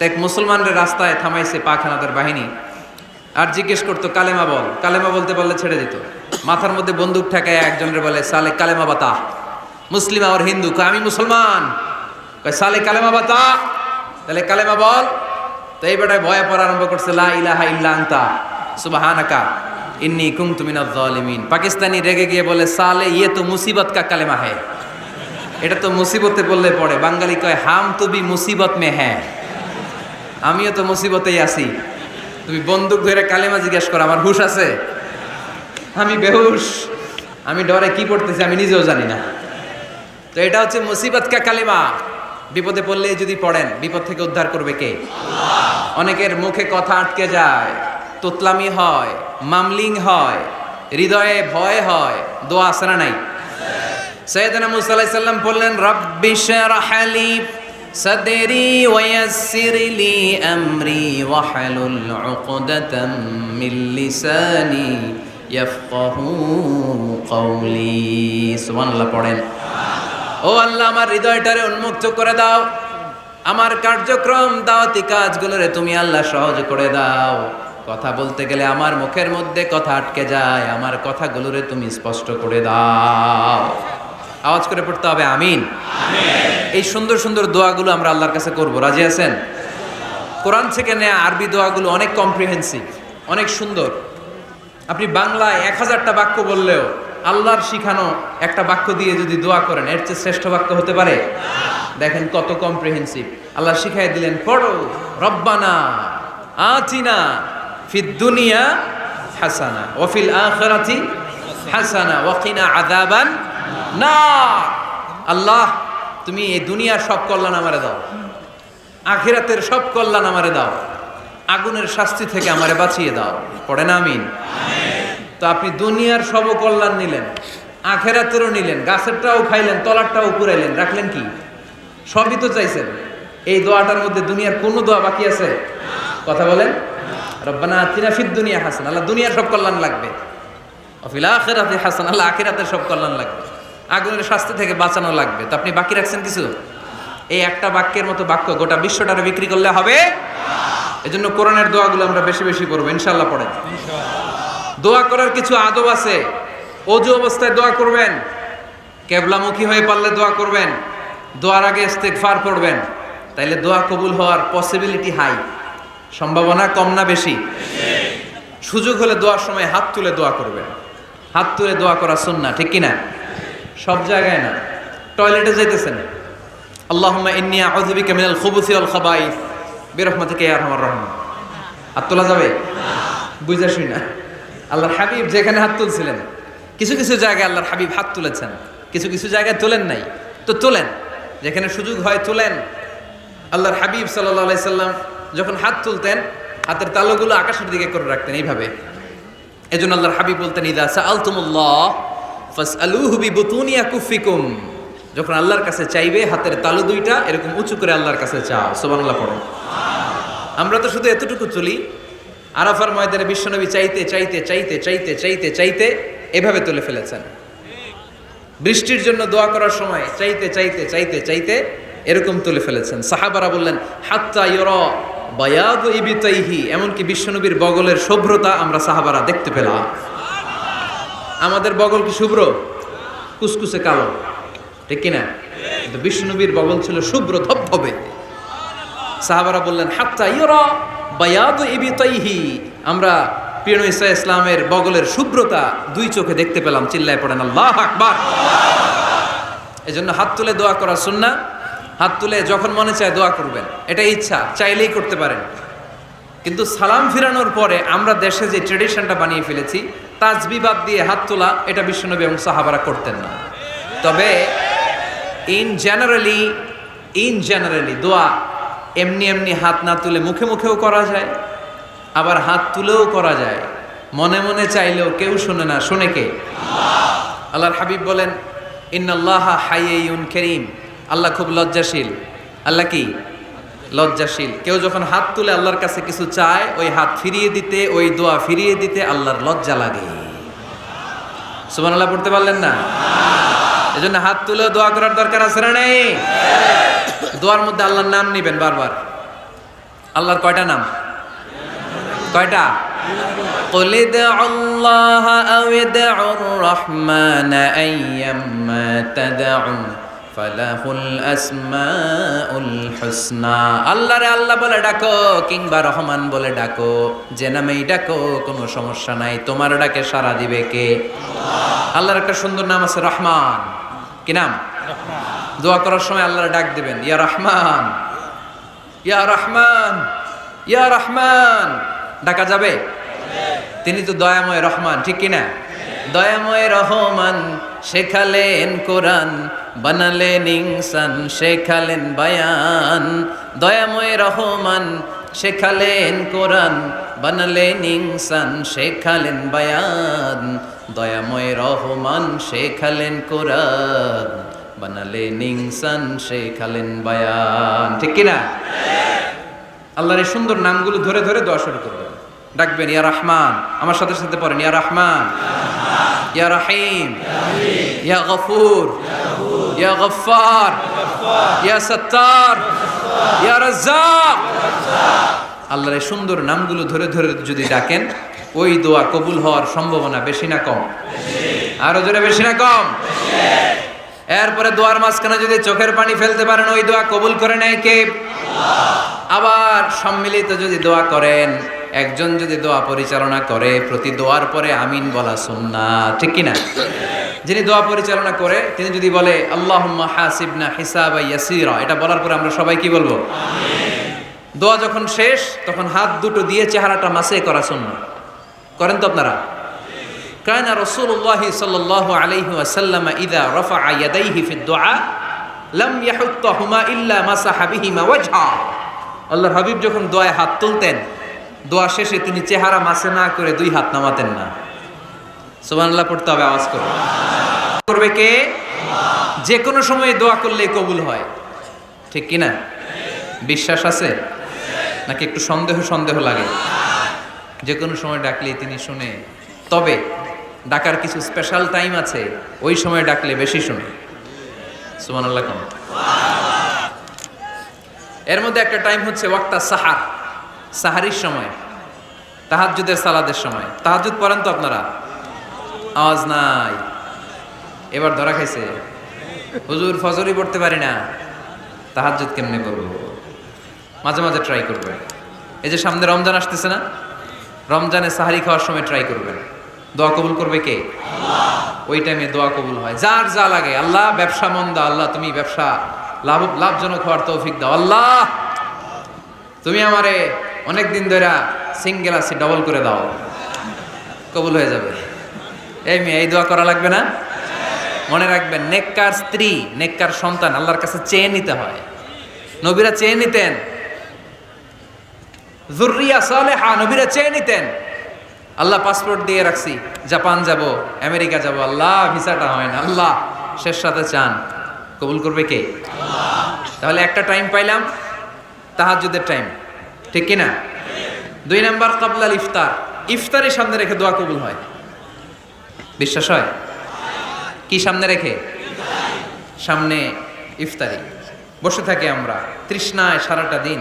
এক মুসলমানদের রাস্তায় থামাইছে পাক হানাদার বাহিনী, আর জিজ্ঞেস করতো কালেমা বল, কালেমা বলতে পারলে ছেড়ে দিত। মাথার মধ্যে বন্দুক ঠেকায় একজনের বলে সালে কালেমা বাতা, মুসলিম আর হিন্দু, কয় আমি মুসলমান, কয় সালে কালেমা বাতা, তাহলে কালেমা বল। তো এই বেটায় ভয়ে পড়া আরম্ভ করছে, লা ইলাহা ইল্লা আনতা সুবহানাকা ইন্নী কুনতু মিনাজ জালিমিন। পাকিস্তানি রেগে গিয়ে বলে সালে ইয়ে তো মুসিবত কা কালেমা হ্যায়, এটা তো মুসিবতে বললে পড়ে। বাঙালি কয় হাম তো বি মুসিবত মে হ্যাঁ, আমিও তো মুসিবতেই আছি, তুমি বন্দুক ধরে কালেমা জিজ্ঞেস করো, আমার হুশ আছে? আমি বেহুশ, আমি ডরে কি পড়তেছি আমি নিজেও জানি না। তো এটা হচ্ছে মুসিবত কা কালেমা। বিপদে পড়লে যদি পড়েন, বিপদ থেকে উদ্ধার করবে কে? অনেকের মুখে কথা আটকে যায়, তোতলামি হয়, মামলিং হয়, হৃদয়ে ভয় হয়, দোয়া আছে না নাই? সাইয়েদনা মুসা আলাইহিস সালাম বললেন, রাব্বি শরহ লি সাদরি ওয়ায়াসসির লি আমরি ওয়াহলুল উকদাতাম মিন লিসানি ইয়াফকাহু কওলি। সুবহানাল্লাহ পড়েন। ও আল্লাহ, আমার হৃদয়টারে উন্মুক্ত করে দাও, আমার কার্যক্রম দাওয়াতি কাজগুলোরে তুমি আল্লাহ সহজ করে দাও। কথা বলতে গেলে আমার মুখের মধ্যে কথা আটকে যায়, আমার কথাগুলোরে তুমি স্পষ্ট করে দাও। আওয়াজ করে পড়তে হবে আমিন। এই সুন্দর সুন্দর দোয়াগুলো আমরা আল্লাহর কাছে করব, রাজি আছেন? কোরআন থেকে নেয়া আরবি দোয়াগুলো অনেক কম্প্রিহেন্সিভ, অনেক সুন্দর। আপনি বাংলায় 1000টা বাক্য বললেও আল্লাহর শিখানো একটা বাক্য দিয়ে যদি দোয়া করেন, এর চেয়ে শ্রেষ্ঠ বাক্য হতে পারে? দেখেন কত কম্প্রিহেন্সিভ। আল্লাহ শিখাই দিলেন, পড়ো রব্বানা আতিনা ফিদ দুনিয়া হাসানা ওয়া ফিল আখিরাতি হাসানা ওয়া কিনা আযাবান নার। আল্লাহ, তুমি এই দুনিয়ার সব কল্যাণ আমারে দাও, আখিরাতের সব কল্যাণ আমারে দাও, আগুনের শাস্তি থেকে আমারে বাঁচিয়ে দাও। পড়েন আমিন। তো আপনি দুনিয়ার সব কল্যাণ নিলেন, আখেরাতেরও নিলেন, গাছেরটাও খাইলেন, তলারটাও পুরাইলেন, রাখলেন কি? সবই তো চাইছেন। এই দোয়াটার মধ্যে দুনিয়ার কোনো দোয়া বাকি আছে? কথা বলেন। রব্বানা আতিনা ফিদ দুনিয়া হাসান, আল্লাহ দুনিয়ার সব কল্যাণ লাগবে। ওয়া ফিল আখিরাতি হাসান, আল্লাহ আখিরাতের সব কল্যাণ লাগবে, আগুনের শাস্তি থেকে বাঁচানো লাগবে। তো আপনি বাকি রাখছেন কিছু? এই একটা বাক্যের মতো বাক্য গোটা বিশ্বটারে বিক্রি করলে হবে? এজন্য কোরআনের দোয়াগুলো আমরা বেশি বেশি করবো, ইনশাআল্লাহ। পড়েন। দোয়া করার কিছু আদব আছে। অজু অবস্থায় দোয়া করবেন, কেবলামুখী হয়ে পারলে দোয়া করবেন, দোয়ার আগে ইস্তেগফার পড়বেন, তাইলে দোয়া কবুল হওয়ার পসিবিলিটি হাই, সম্ভাবনা কম না বেশি? সুযোগ হলে দোয়ার সময় হাত তুলে দোয়া করবেন। হাত তুলে দোয়া করা সুন্নাহ, ঠিক কিনা? সব জায়গায় না। টয়লেটে যাইতেছেন, আল্লাহুম্মা ইন্নী আউযু বিকা মিনাল খুবুসি ওয়াল খাবাইস বিরহমাতিকা ইয়া আরহামার রাহিমিন। হাত তোলা যাবে? বুঝা শুই না। আল্লাহর হাবিব যেখানে হাত তুলছিলেন, কিছু কিছু জায়গায় আল্লাহর হাবিব হাত তুলেছেন, কিছু কিছু জায়গায় তোলেন নাই। তো তোলেন, যেখানে সুযোগ হয় তোলেন। আল্লাহর হাবিব সাল্লাল্লাহু আলাইহি সাল্লাম যখন হাত তুলতেন, হাতের তালুগুলো আকাশের দিকে করে রাখতেন এইভাবে। এজন্য আল্লাহর হাবিব বলতেন, ইযা সাআলতুমুল্লাহ ফাসআলুহু বিবুতুনি আকুফিকুম। যখন আল্লাহর কাছে চাইবে, হাতের তালু দুইটা এরকম উঁচু করে আল্লাহর কাছে চাও। সুবহানাল্লাহ পড়ো। আমরা তো শুধু এতটুকু চলি। আরাফার ময়দানে বিশ্বনবী চাইতে চাইতে চাইতে চাইতে চাইতে চাইতে এভাবে তুলে ফেলেছেন। বৃষ্টির জন্য দোয়া করার সময় চাইতে চাইতে চাইতে চাইতে এরকম তুলে ফেলেছেন। সাহাবারা বললেন, হাত্তা ইউরা বায়াদু ইবতাইহি, এমনকি বিশ্বনবীর বগলের শুভ্রতা আমরা সাহাবারা দেখতে পেলাম। আমাদের বগল কি শুভ্র? কুসকুসে কালো, ঠিক কিনা? কিন্তু বিশ্বনবীর বগল ছিল শুভ্র ধবধবে। সাহাবারা বললেন, হাত্তা ইউরা বায়াদু ইবতাইহি, আমরা প্রিয় নবী সাল্লাল্লাহু আলাইহি ইসলামের বগলের শুভ্রতা দুই চোখে দেখতে পেলাম। চিল্লায় পড়েন আল্লাহু আকবার। এজন্য হাত তুলে দোয়া করা সুন্নাহ। হাত তুলে যখন মনে চায় দোয়া করবেন, এটা ইচ্ছা, চাইলেই করতে পারেন। কিন্তু সালাম ফিরানোর পরে আমরা দেশে যে ট্রেডিশনটা বানিয়ে ফেলেছি, তাসবিহ বাদ দিয়ে হাত তোলা, এটা বিশ্বনবী এবং সাহাবারা করতেন না। তবে ইন জেনারেলি দোয়া এমনি এমনি হাত না তুলে মুখে মুখেও করা যায়, আবার হাত তুলেও করা যায়। মনে মনে চাইলেও কেউ শোনে না, শোনে কে? আল্লাহর হাবিব বলেন, ইন্নাল্লাহা হাইয়ুন কারীম, আল্লাহ খুব লজ্জাশীল। আল্লাহ কি? লজ্জাশীল। কেউ যখন হাত তুলে আল্লাহর কাছে কিছু চায়, ওই হাত ফিরিয়ে দিতে, ওই দোয়া ফিরিয়ে দিতে আল্লাহর লজ্জা লাগে। সুবহানাল্লাহ পড়তে পারলেন না? এজন্য হাত তুলে দোয়া করার দরকার আছে না নেই? দোয়ার মধ্যে আল্লাহর নাম নিবেন বারবার। আল্লাহর কয়টা নাম? কয়টা? قل ادعوا الله أو ادعوا الرحمن أيما تدعوا فله الأسماء الحسنى আল্লাহ রে আল্লাহ বলে ডাকো কিংবা রহমান বলে ডাকো, যে নামেই ডাকো কোনো সমস্যা নাই, তোমার ডাকে সাড়া দিবে কে? আল্লাহ। আল্লাহর একটা সুন্দর নাম আছে রহমান। কি নাম? দোয়া করার সময় আল্লাহর ডাক দিবেন, ইয়া রহমান, ইয়া রহমান, ইয়া রহমান। ডাকা যাবে? তিনি তো দয়াময় রহমান, ঠিক কিনা? দয়াময় রহমান শেখালেন কোরআন, বানালেন ইনসান, শেখালেন বায়ান। দয়াময় রহমান শেখালেন কোরআন, বানালেন ইনসান, শেখালেন বায়ান। দয়াময় রহমান শেখালেন কোরআন, বানালেন ইনসান, শেখালেন বায়ান। ঠিক কিনা? আল্লাহর এই সুন্দর নামগুলো ধরে ধরে দোয়া শুরু করবেন। ডাকবেন ইয়া রহমান, আমার সাথে সাথে পড়েন ইয়া রহমান, ইয়া রহিম, ইয়া গফুর, ইয়া গফফার, ইয়া সত্তার, ইয়া রাজ্জাক। আল্লাহর এই সুন্দর নামগুলো ধরে ধরে যদি ডাকেন, ওই দোয়া কবুল হওয়ার সম্ভাবনা বেশি না কম? আরো জোরে, বেশি না কম? এরপরে দোয়ার মাঝখানে যদি চোখের পানি ফেলতে পারেন, ওই দোয়া কবুল করে নেয় কে? আবার সম্মিলিত যদি দোয়া করেন, একজন যদি দোয়া পরিচালনা করে, প্রতি দোয়ার পরে আমিন বলা সুন্নাত, ঠিক কিনা? যিনি দোয়া পরিচালনা করে তিনি যদি বলে আল্লাহুম্মা হাসিবনা হিসাবান ইয়াসীরা, এটা বলার পরে আমরা সবাই কি বলবো? আমিন। দোয়া যখন শেষ তখন হাত দুটো দিয়ে চেহারাটা মাসে করা সুন্নাত। করেন তো আপনারা? কানা রাসূলুল্লাহ সাল্লাল্লাহু আলাইহি ওয়াসাল্লাম ইযা রাফা'a ইয়াদাইহি ফিদ দুআ লাম ইয়াহুত্তাহুমা ইল্লা মাসাহা বিহিমা ওয়াজহা। আল্লাহর হাবিব যখন দোয়ায় হাত তুলতেন, দোয়া শেষে তিনি চেহারা মাসে না করে দুই হাত নামাতেন না। সুবহানাল্লাহ পড়তে হবে, আওয়াজ করে। করবে কে? যে কোনো সময় দোয়া করলে কবুল হয়, ঠিক কিনা? বিশ্বাস আছে নাকি একটু সন্দেহ সন্দেহ লাগে? যে কোনো সময় ডাকলেই তিনি শুনে, তবে ডাকার কিছু স্পেশাল টাইম আছে, ওই সময় ডাকলে বেশি শুনে। সুবহানাল্লাহ কোন? এর মধ্যে একটা টাইম হচ্ছে ওয়াক্তা সাহার, সাহারির সময়, তাহাজ্জুদের সালাদের সময়। তাহাজ্জুদ পড়েন তো আপনারা? আওয়াজ নাই, এবার ধরা খাইছে। হুজুর ফজরই পড়তে পারি না, তাহাজ্জুদ কেমনে করব? মাঝে মাঝে ট্রাই করবেন। এই যে সামনে রমজান আসতেছে না, রমজানে সাহারি খাওয়ার সময় ট্রাই করবেন। দোয়া কবুল করবে কে? আল্লাহ। ওই টাইমে দোয়া কবুল হয়। যার যা লাগে, আল্লাহ ব্যবসা মন্দা, আল্লাহ তুমি ব্যবসা লাভজনক হওয়ার তৌফিক দাও, আল্লাহ তুমি আমারে অনেক দিন ধরে সিঙ্গেল আছি, ডবল করে দাও, কবুল হয়ে যাবে। এই মেয়ে, এই দোয়া করা লাগবে না? মনে রাখবেন, নেককার স্ত্রী, নেককার সন্তান আল্লাহর কাছে চেয়ে নিতে হয়। নবীরা চেয়ে নিতেন, যুররিয়া সালেহা নবীরা চেয়ে নিতেন। আল্লাহ পাসপোর্ট দিয়ে রাখছি, জাপান যাব, আমেরিকা যাব, আল্লাহ ভিসাটা হয় না, আল্লাহ শেষ সাথে চান, কবুল করবে কে? আল্লাহ। তাহলে একটা টাইম পাইলাম, তাহাজ্জুদের টাইম, ঠিক কিনা? 2 নাম্বার ক্বাবলাল ইফতার, ইফতারের সামনে রেখে দোয়া কবুল হয়। বিশ্বাস হয়? কি সামনে রেখে? সামনে ইফতারি। বসে থাকি আমরা তৃষ্ণায় সারাটা দিন,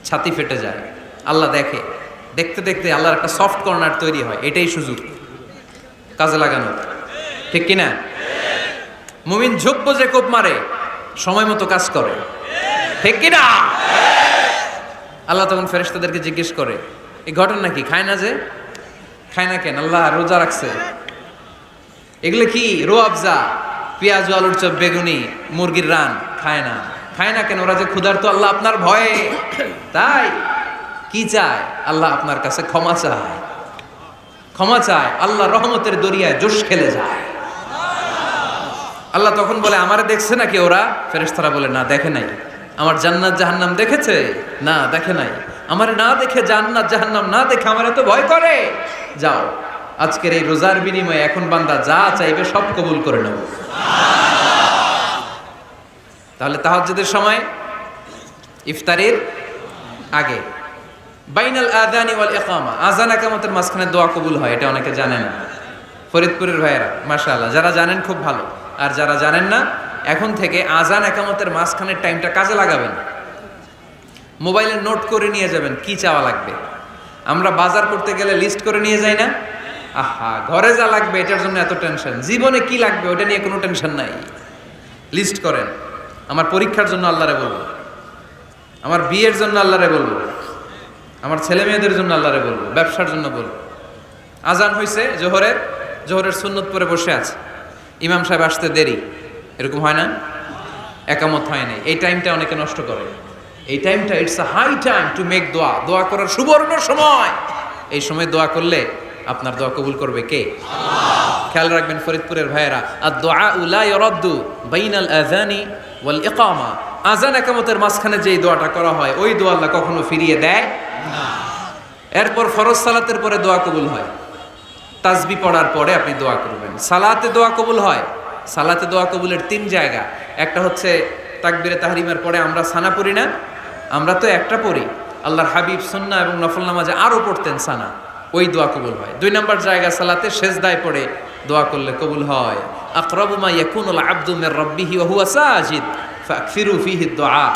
ছাতি ফেটে যায়, আল্লাহ দেখে। দেখতে দেখতে আল্লাহর একটা সফট কর্নার তৈরি হয়। এটাই সুযোগ কাজে লাগানো, ঠিক কিনা? মুমিন ঝোপ যে কোপ মারে, সময় মতো কাজ করে, ঠিক কিনা? আল্লাহ তখন ফেরেশতাদেরকে জিজ্ঞেস করে, এই ঘটনা কি? খায় না যে? খায় না কেন? আল্লাহ রোজা রাখছে। এগুলো কি? রোয়াবজা, পেঁয়াজ, আলুর চপ, বেগুনি, মুরগির রান খায় না। খায় না কেন? ওরা যে ক্ষুধার্ত, আল্লাহ আপনার ভয়ে। তাই কি চায়? আল্লাহ আপনার কাছে ক্ষমা চায়, ক্ষমা চায়। আল্লাহ রহমতের দরিয়ায় জোশ খেলে যায়। আল্লাহ তখন বলে, আমারে দেখছে নাকি ওরা? ফেরেশতারা বলে, না দেখে নাই। আমার জান্নাত জাহান্নাম দেখেছে? না দেখে নাই। আমারে না দেখে, জান্নাত জাহান্নাম না দেখে আমারে তো ভয় করে। যাও, আজকের এই রোজার বিনিময়ে এখন বান্দা যা চাইবে সব কবুল করে নেব। তাহলে তাহাজ্জুদের সময়, ইফতারের আগে, বাইনাল আযানি ওয়াল ইকামা, আযান ইকামতের মাঝখানে দোয়া কবুল হয়। এটা অনেকে জানে না। ফরিদপুরের ভাইয়েরা মাশাআল্লাহ, যারা জানেন খুব ভালো, আর যারা জানেন না, এখন থেকে আযান ইকামতের মাঝখানের টাইমটা কাজে লাগাবেন। মোবাইলে নোট করে নিয়ে যাবেন কি চাওয়া লাগবে। আমরা বাজার করতে গেলে লিস্ট করে নিয়ে যাই না? আহা, ঘরে যা লাগবে এটার জন্য এত টেনশন, জীবনে কি লাগবে ওটা নিয়ে কোনো টেনশন নাই। লিস্ট করেন। আমার পরীক্ষার জন্য আল্লাহরে বলবো, আমার বিয়ের জন্য আল্লাহরে বলবো, আমার ছেলে মেয়েদের জন্য আল্লাহরে বলবো, ব্যবসার জন্য বলবো। আজান হয়েছে জোহরের সুন্নত পরে বসে আছে, ইমাম সাহেব আসতে দেরি, এরকম হয় না? একামত হয় নাই, এই টাইমটা অনেকে নষ্ট করে। এই টাইমটা it's a high time to make দোয়া, দোয়া করার সুবর্ণ সময়। এই সময় দোয়া করলে আপনার দোয়া কবুল করবে কে? খেয়াল রাখবেন ফরিদপুরের ভাইয়েরা, আর দোয়া লা ইউরাদ্দু বাইনাল আযানি ওয়াল ইকামা, আযান একামতের মাঝখানে যেই দোয়াটা করা হয় ওই দোয়া আল্লাহ কখনো ফিরিয়ে দেয় না। এরপর ফরজ সালাতের পরে দোয়া কবুল হয়, তাসবিহ পড়ার পরে আপনি দোয়া করবেন। সালাতে দোয়া কবুল হয়, সালাতে দোয়া কবুলের 3 জায়গা। একটা হচ্ছে তাকবীরে তাহরিমের পরে আমরা সানা পড়ি না, আমরা তো একটা পড়ি, আল্লাহর হাবিব সুন্নাহ এবং নফল নামাজে আরও পড়তেন সানা, ওই দোয়া কবুল হয়। 2 নম্বর জায়গা সালাতে সেজদায় পড়ে দোয়া করলে কবুল হয়। আকরাবু মা ইয়াকুনুল আবদু মির রাব্বিহি ওয়া হুয়া সাজিদ ফাকফিরু ফিহি দুআ,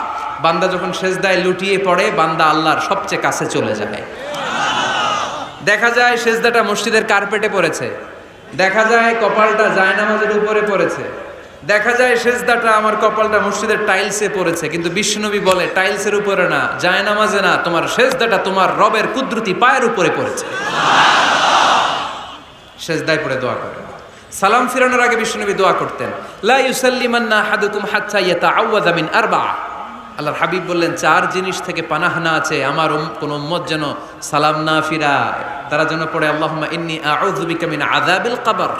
বান্দা যখন সেজদায় লুটিয়ে পড়ে বান্দা আল্লাহর সবচেয়ে কাছে চলে যায়। দেখা যায় সেজদাটা মসজিদের কার্পেটে পড়েছে, দেখা যায় কপালটা জায়নামাজের উপরে পড়েছে, দেখা যায় সেজদাটা আমার কপালটা মসজিদের টাইলসে পড়েছে, কিন্তু বিশ্বনবী বলে টাইলসের উপরে না, জায়নামাজে না, তোমার সেজদাটা তোমার রবের কুদরতি পায়ের উপরে পড়েছে। সেজদায় পড়ে দোয়া করে। সালাম ফিরানোর আগে বিশ্বনবী দোয়া করতেন, লা ইউসাল্লিমান্না আহাদুকুম হাত্তা ইয়াতাআওয়াযা মিন আরবা'a। আল্লাহর হাবিব বললেন 4 জিনিস থেকে পানাহানা আছে, আমার কোন উম্মত যেন সালাম না ফিরায়। তারা যেন পড়ে আল্লাহুম্মা ইন্নী আউযু বিকা মিন আযাবিল কবর,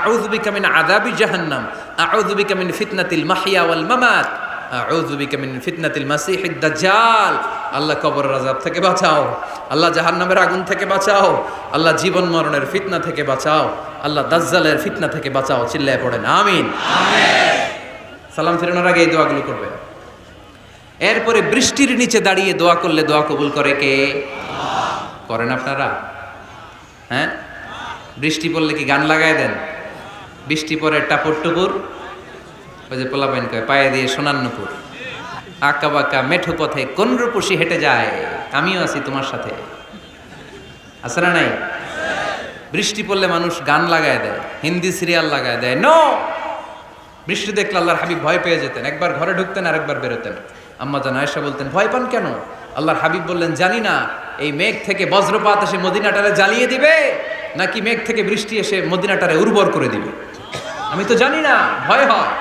আউযু বিকা মিন আযাবি জাহান্নাম, আউযু বিকা মিন ফিতনাতিল মাহইয়া ওয়াল মামাত, আউযু বিকা মিন ফিতনাতিল মাসিহিদ দাজ্জাল। আল্লাহ কবরের আযাব থেকে বাঁচাও, আল্লাহ জাহান্নামের আগুন থেকে বাঁচাও, আল্লাহ জীবন মরণের ফিতনা থেকে বাঁচাও, আল্লাহ দাজ্জালের ফিতনা থেকে বাঁচাও। চিল্লায়ে পড়েন আমিন। সালাম ফিরানোর আগে এই দোয়াগুলো করবেন। এরপরে বৃষ্টির নিচে দাঁড়িয়ে দোয়া করলে দোয়া কবুল করে কে? করেন আপনারা? হ্যাঁ, বৃষ্টি পড়লে কি গান লাগায় দেন? বৃষ্টি পরে টাপুর টুপুর, ওই যে পোলাপাইন কয় পায়ে দিয়ে সোনার নুপুর, আঁকা বাঁকা মেঠো পথে কোন রূপসী হেঁটে যায়, আমিও আছি তোমার সাথে, আছে না নাই? বৃষ্টি পড়লে মানুষ গান লাগায় দেয়, হিন্দি সিরিয়াল লাগায় দেয়। নো, বৃষ্টি দেখলে আল্লাহর হাবিব ভয় পেয়ে যেতেন, একবার ঘরে ঢুকতেন আরেকবার বেরোতেন। আম্মা জান আয়েশা বলতেন, ভয় পান কেন? আল্লাহর হাবিব বললেন, জানি না এই মেঘ থেকে বজ্রপাত এসে মদিনাটারে জ্বালিয়ে দিবে নাকি মেঘ থেকে বৃষ্টি এসে মদিনাটারে উর্বর করে দিবে, আমি তো জানি না, ভয় হয়।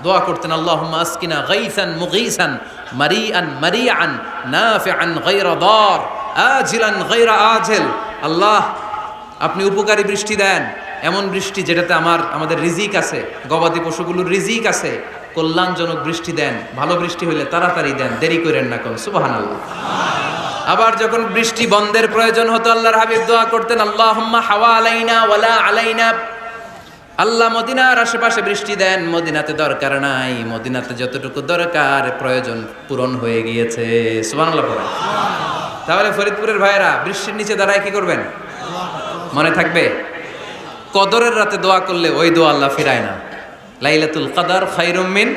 দোয়া করতেন, আল্লাহুম্মা আসকিনা গাইসান মুগীসান মারিআন মারিআন নাফিআন গায়রা দার আজিলান গায়রা আজিল। আল্লাহ, আপনি উপকারী বৃষ্টি দেন, এমন বৃষ্টি যেটাতে আমাদের রিজিক আছে, গবাদি পশুগুলোর রিজিক আছে, কল্যাণজনক বৃষ্টি দেন, ভালো বৃষ্টি হইলে তাড়াতাড়ি দেন, দেরি করেন না কোন। সুবহানাল্লাহ। আবার যখন বৃষ্টি বন্ধের প্রয়োজন হতো আল্লাহর হাবিব দোয়া করতেন, আল্লাহুম্মা হাওয়া আলাইনা ওয়ালা আলাইনা। আল্লাহ মদিনার আশেপাশে বৃষ্টি দেন, মদিনাতে দরকার নাই, মদিনাতে যতটুকু দরকার প্রয়োজন পূরণ হয়ে গিয়েছে। সুবহানাল্লাহ পড়েন। তাহলে ফরিদপুরের ভাইয়েরা বৃষ্টির নিচে দাঁড়ায় কি করবেন? মনে থাকবে কদরের রাতে দোয়া করলে ওই দোয়া আল্লাহ ফিরায় না। লাইলাতুল কদর খায়রুম মিন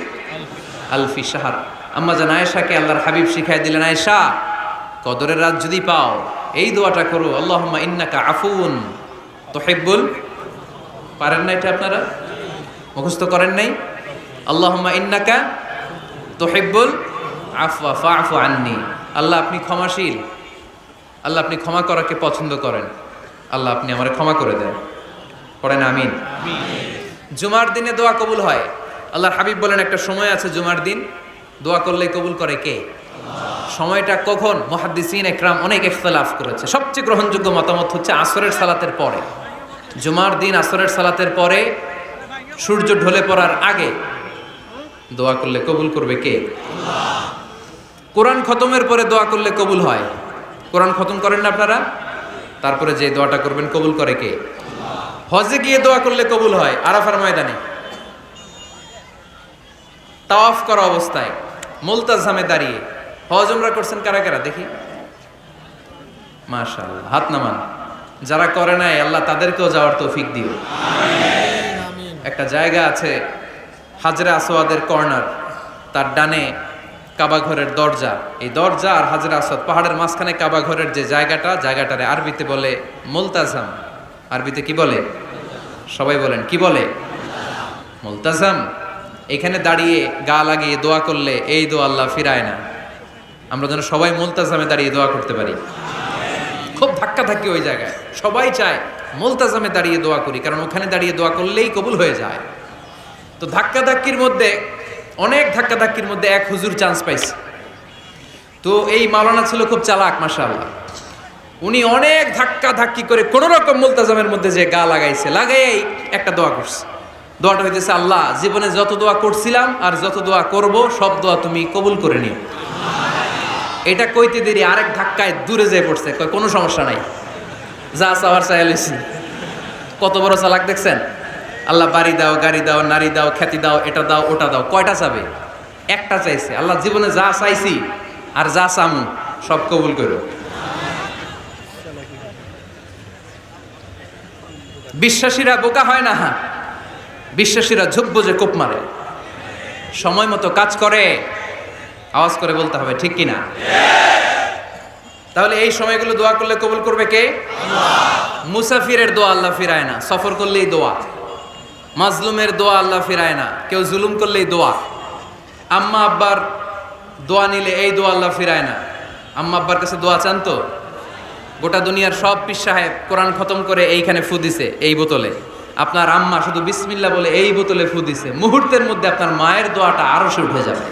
আলফি শাহর। আম্মা জান আয়েশাকে আল্লাহর হাবিব শিখাই দিলেন, আয়েশা কদরের রাত যদি পাও এই দোয়াটা করো, আল্লাহুম্মা ইন্নাকা আফুন তুহিব্বুল, পারেন না এটা আপনারা? মুখস্থ করেন নাই? আল্লাহুম্মা ইন্নাকা তুহিব্বুল আফওয়া ফা'ফু আন্নি। আল্লাহ আপনি ক্ষমাশীল, আল্লাহ আপনি ক্ষমা করাকে পছন্দ করেন, আল্লাহ আপনি আমারে ক্ষমা করে দেন। পড়েন আমিন। জুমার দিনে দোয়া কবুল হয়। আল্লাহর হাবিব বলেন একটা সময় আছে জুমার দিন দোয়া করলে কবুল করে কে? সময়টা কখন? মুহাদ্দিসিন ইকরাম অনেক ইখতিলাফ করেছে। সবচেয়ে গ্রহণযোগ্য মতামত হচ্ছে আসরের সালাতের পরে। জুমার দিন আসরের সালাতের পরে সূর্য ঢলে পড়ার আগে দোয়া করলে কবুল করবে কে? কোরআন খতমের পরে দোয়া করলে কবুল হয়। কোরআন খতম করেন না আপনারা? তারপরে যে দোয়াটা করবেন কবুল করে কে? হজে গিয়ে দোয়া করলে কবুল হয়। আরাফার ময়দানে তাওয়াফ করা অবস্থায় মুলতাজামে দাঁড়িয়ে। হজ উমরা করছেন কারা কারা দেখি? মাশাআল্লাহ, হাত নামান। যারা করে নাই আল্লাহ তাদেরকেও যাওয়ার তৌফিক দিও। একটা জায়গা আছে হাজরে আসওয়াদের কর্নার, তার ডানে কাবা ঘরের দরজা, এই দরজা আর হাজরে আসওয়াদ পাহাড়ের মাঝখানে কাবা ঘরের যে জায়গাটারে আরবিতে বলে মুলতাজাম। আরবিতে কি বলে? সবাই বলেন, কি বলে? মুলতাজাম। এখানে দাঁড়িয়ে গা লাগিয়ে দোয়া করলে এই দোয়া আল্লাহ ফিরায় না। আমরা যেন সবাই মুলতাজামে দাঁড়িয়ে দোয়া করতে পারি। খুব ধাক্কা ধাক্কি ওই জায়গায়, সবাই চায় মুলতাজামে দাঁড়িয়ে দোয়া করি, কারণ ওখানে দাঁড়িয়ে দোয়া করলেই কবুল হয়ে যায়। তো ধাক্কা ধাক্কির মধ্যে, অনেক ধাক্কা ধাক্কির মধ্যে এক হুজুর চান্স পাইছে। তো এই মাওলানা ছিল খুব চালাক, মাশাআল্লাহ। উনি অনেক ধাক্কা ধাক্কি করে কোন রকম মুলতাজামের মধ্যে যে গা লাগাইছে, লাগাই একটা দোয়া করছে। দোয়াটা হইতেছে, আল্লাহ জীবনে যত দোয়া করছিলাম আর যত দোয়া করব সব দোয়া তুমি কবুল করে নিও। এটা কইতে দেরি আরেক ধাক্কায় দূরে যেয়ে পড়ছে, কয় কোনো সমস্যা নাই, যা চাওয়ার চাই লইছি। কত বড় চালাক দেখছেন? আল্লাহ বাড়ি দাও, গাড়ি দাও, নারী দাও, খ্যাতি দাও, এটা দাও, ওটা দাও, কয়টা চাবে? একটা চাইছে। আল্লাহ জীবনে যা চাইছি আর যা চামু সব কবুল করো। বিশ্বাসীরা বোকা হয় না, বিশ্বাসীরা ঝুঁকবো যে কোপ মারে, সময় মতো কাজ করে। আওয়াজ করে বলতে হবে, ঠিক কিনা? তাহলে এই সময়গুলো দোয়া করলে কবুল করবে কে? মুসাফিরের দোয়া আল্লাহ ফিরায় না, সফর করলেই দোয়া। মাজলুমের দোয়া আল্লাহ ফিরায় না, কেউ জুলুম করলেই দোয়া। আম্মা আব্বার দোয়া নিলে এই দোয়া আল্লাহ ফিরায় না। আম্মা আব্বার কাছে দোয়া চান তো? গোটা দুনিয়ার সব পীর সাহেব কোরআন খতম করে এইখানে ফু দিছে এই বোতলে, আপনার আম্মা শুধু বিসমিল্লাহ বলে এই বোতলে ফু দিছে, মুহূর্তের মধ্যে আপনার মায়ের দোয়াটা আরশে উঠে যাবে।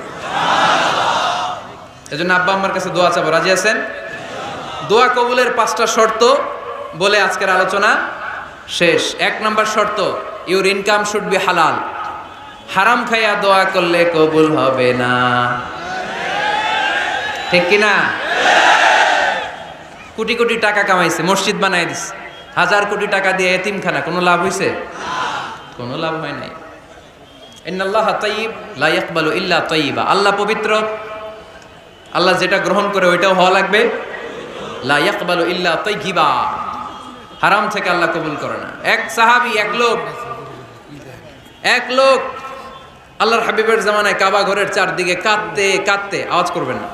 এজন্য আব্বা আম্মার কাছে দোয়া চাবো, রাজি আছেন? দোয়া কবুলের 5টা শর্ত বলে আজকের আলোচনা শেষ। 1 নম্বর শর্ত, ইউর ইনকাম শুড বি হালাল। হারাম খাইয়া দোয়া করলে কবুল হবে না, ঠিক কিনা? কোটি কোটি টাকা কামাইছে, মসজিদ বানাই দিছে, 1000 কোটি টাকা দিয়ে এতিমখানা, কোনো লাভ হইছে? কোনো লাভ হয় নাই। ইন্নাল্লাহা তাইয়্যিব লা ইয়াকবালু ইল্লা তাইয়্যিবা। আল্লাহ পবিত্র, আল্লাহ যেটা গ্রহণ করে ওইটাও হওয়া লাগবে। লা ইয়াকবালু ইল্লা তাইয়্যিবা, হারাম থেকে আল্লাহ কবুল করে না। এক সাহাবী, এক লোক আল্লাহর হাবিবের জামানায় কাবা ঘরের চারদিকে কাঁদতে কাঁদতে, আওয়াজ করবেন না,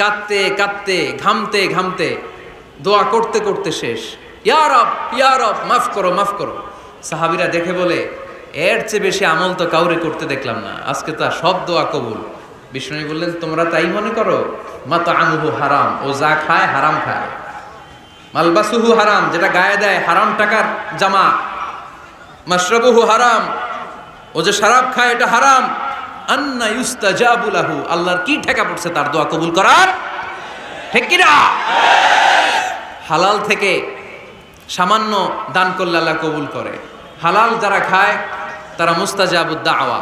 কাঁদতে কাঁদতে, ঘামতে ঘামতে, দোয়া করতে করতে শেষ। ইয়া রব, ইয়া রব, মাফ করো, মাফ করো। সাহাবীরা দেখে বলে, এর চেয়ে বেশি আমল তো কাউরে করতে দেখলাম না, আজকে তো সব দোয়া কবুল। বিষ্ণু বললেন, তোমরা তাই মনে করো? মাতআমুহু হারাম, ও যা খায় হারাম খায়। মালবাসুহু হারাম, যেটা গায়ে দেয় হারাম টাকার জামা। মাশরাবুহু হারাম, ও যে শরাব খায় এটা হারাম। আন্না ইউস্তাজাবু লাহু, আল্লাহর কি ঠেকা পড়ছে তার দোয়া কবুল করার, ঠিক কি না? হালাল থেকে সামান্য দান করলে আল্লাহ কবুল করে। হালাল যারা খায় তারা মুস্তাজাবুদ দাওয়া।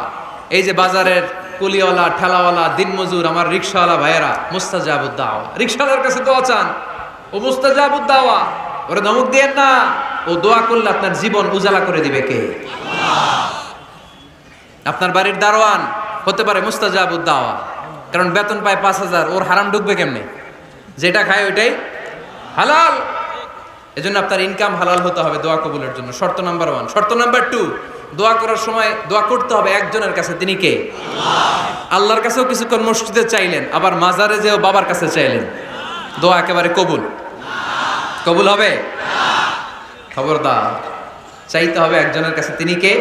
এই যে বাজারের কুলিওয়ালা, ঠেলাওয়ালা, দিনমজুর, আমার রিকশাওয়ালা ভাইয়েরা, মুস্তাজাবুদ দাওয়া। রিকশাওয়ালার কাছে দোয়া চান, ও মুস্তাজাবুদ দাওয়া, ওরে ধমক দিয়েন না। ও দোয়া করলে আপনার জীবন উজালা করে দিবে কে? আপনার বাড়ির দারোয়ান হতে পারে মুস্তাজাবুদ দাওয়া, কারণ বেতন পায় 5000, ওর হারাম ঢুকবে কেমনে? যেটা খায় ওইটাই হালাল। এজন্য আপনার ইনকাম হালাল হতে হবে দোয়া কবুলের জন্য। শর্ত নাম্বার 1। শর্ত নাম্বার 2, দোয়া করার সময় দোয়া করতে হবে একজনের কাছে, তিনি কে? আল্লাহর কাছেও কিছুক্ষণ মসজিদে চাইলেন, আবার মাজারে যেও বাবার কাছে চাইলেন, দোয়া একেবারে কবুল? কবুল হবে? খবরদার, চাইতে হবে একজনের কাছে, তিনি কে?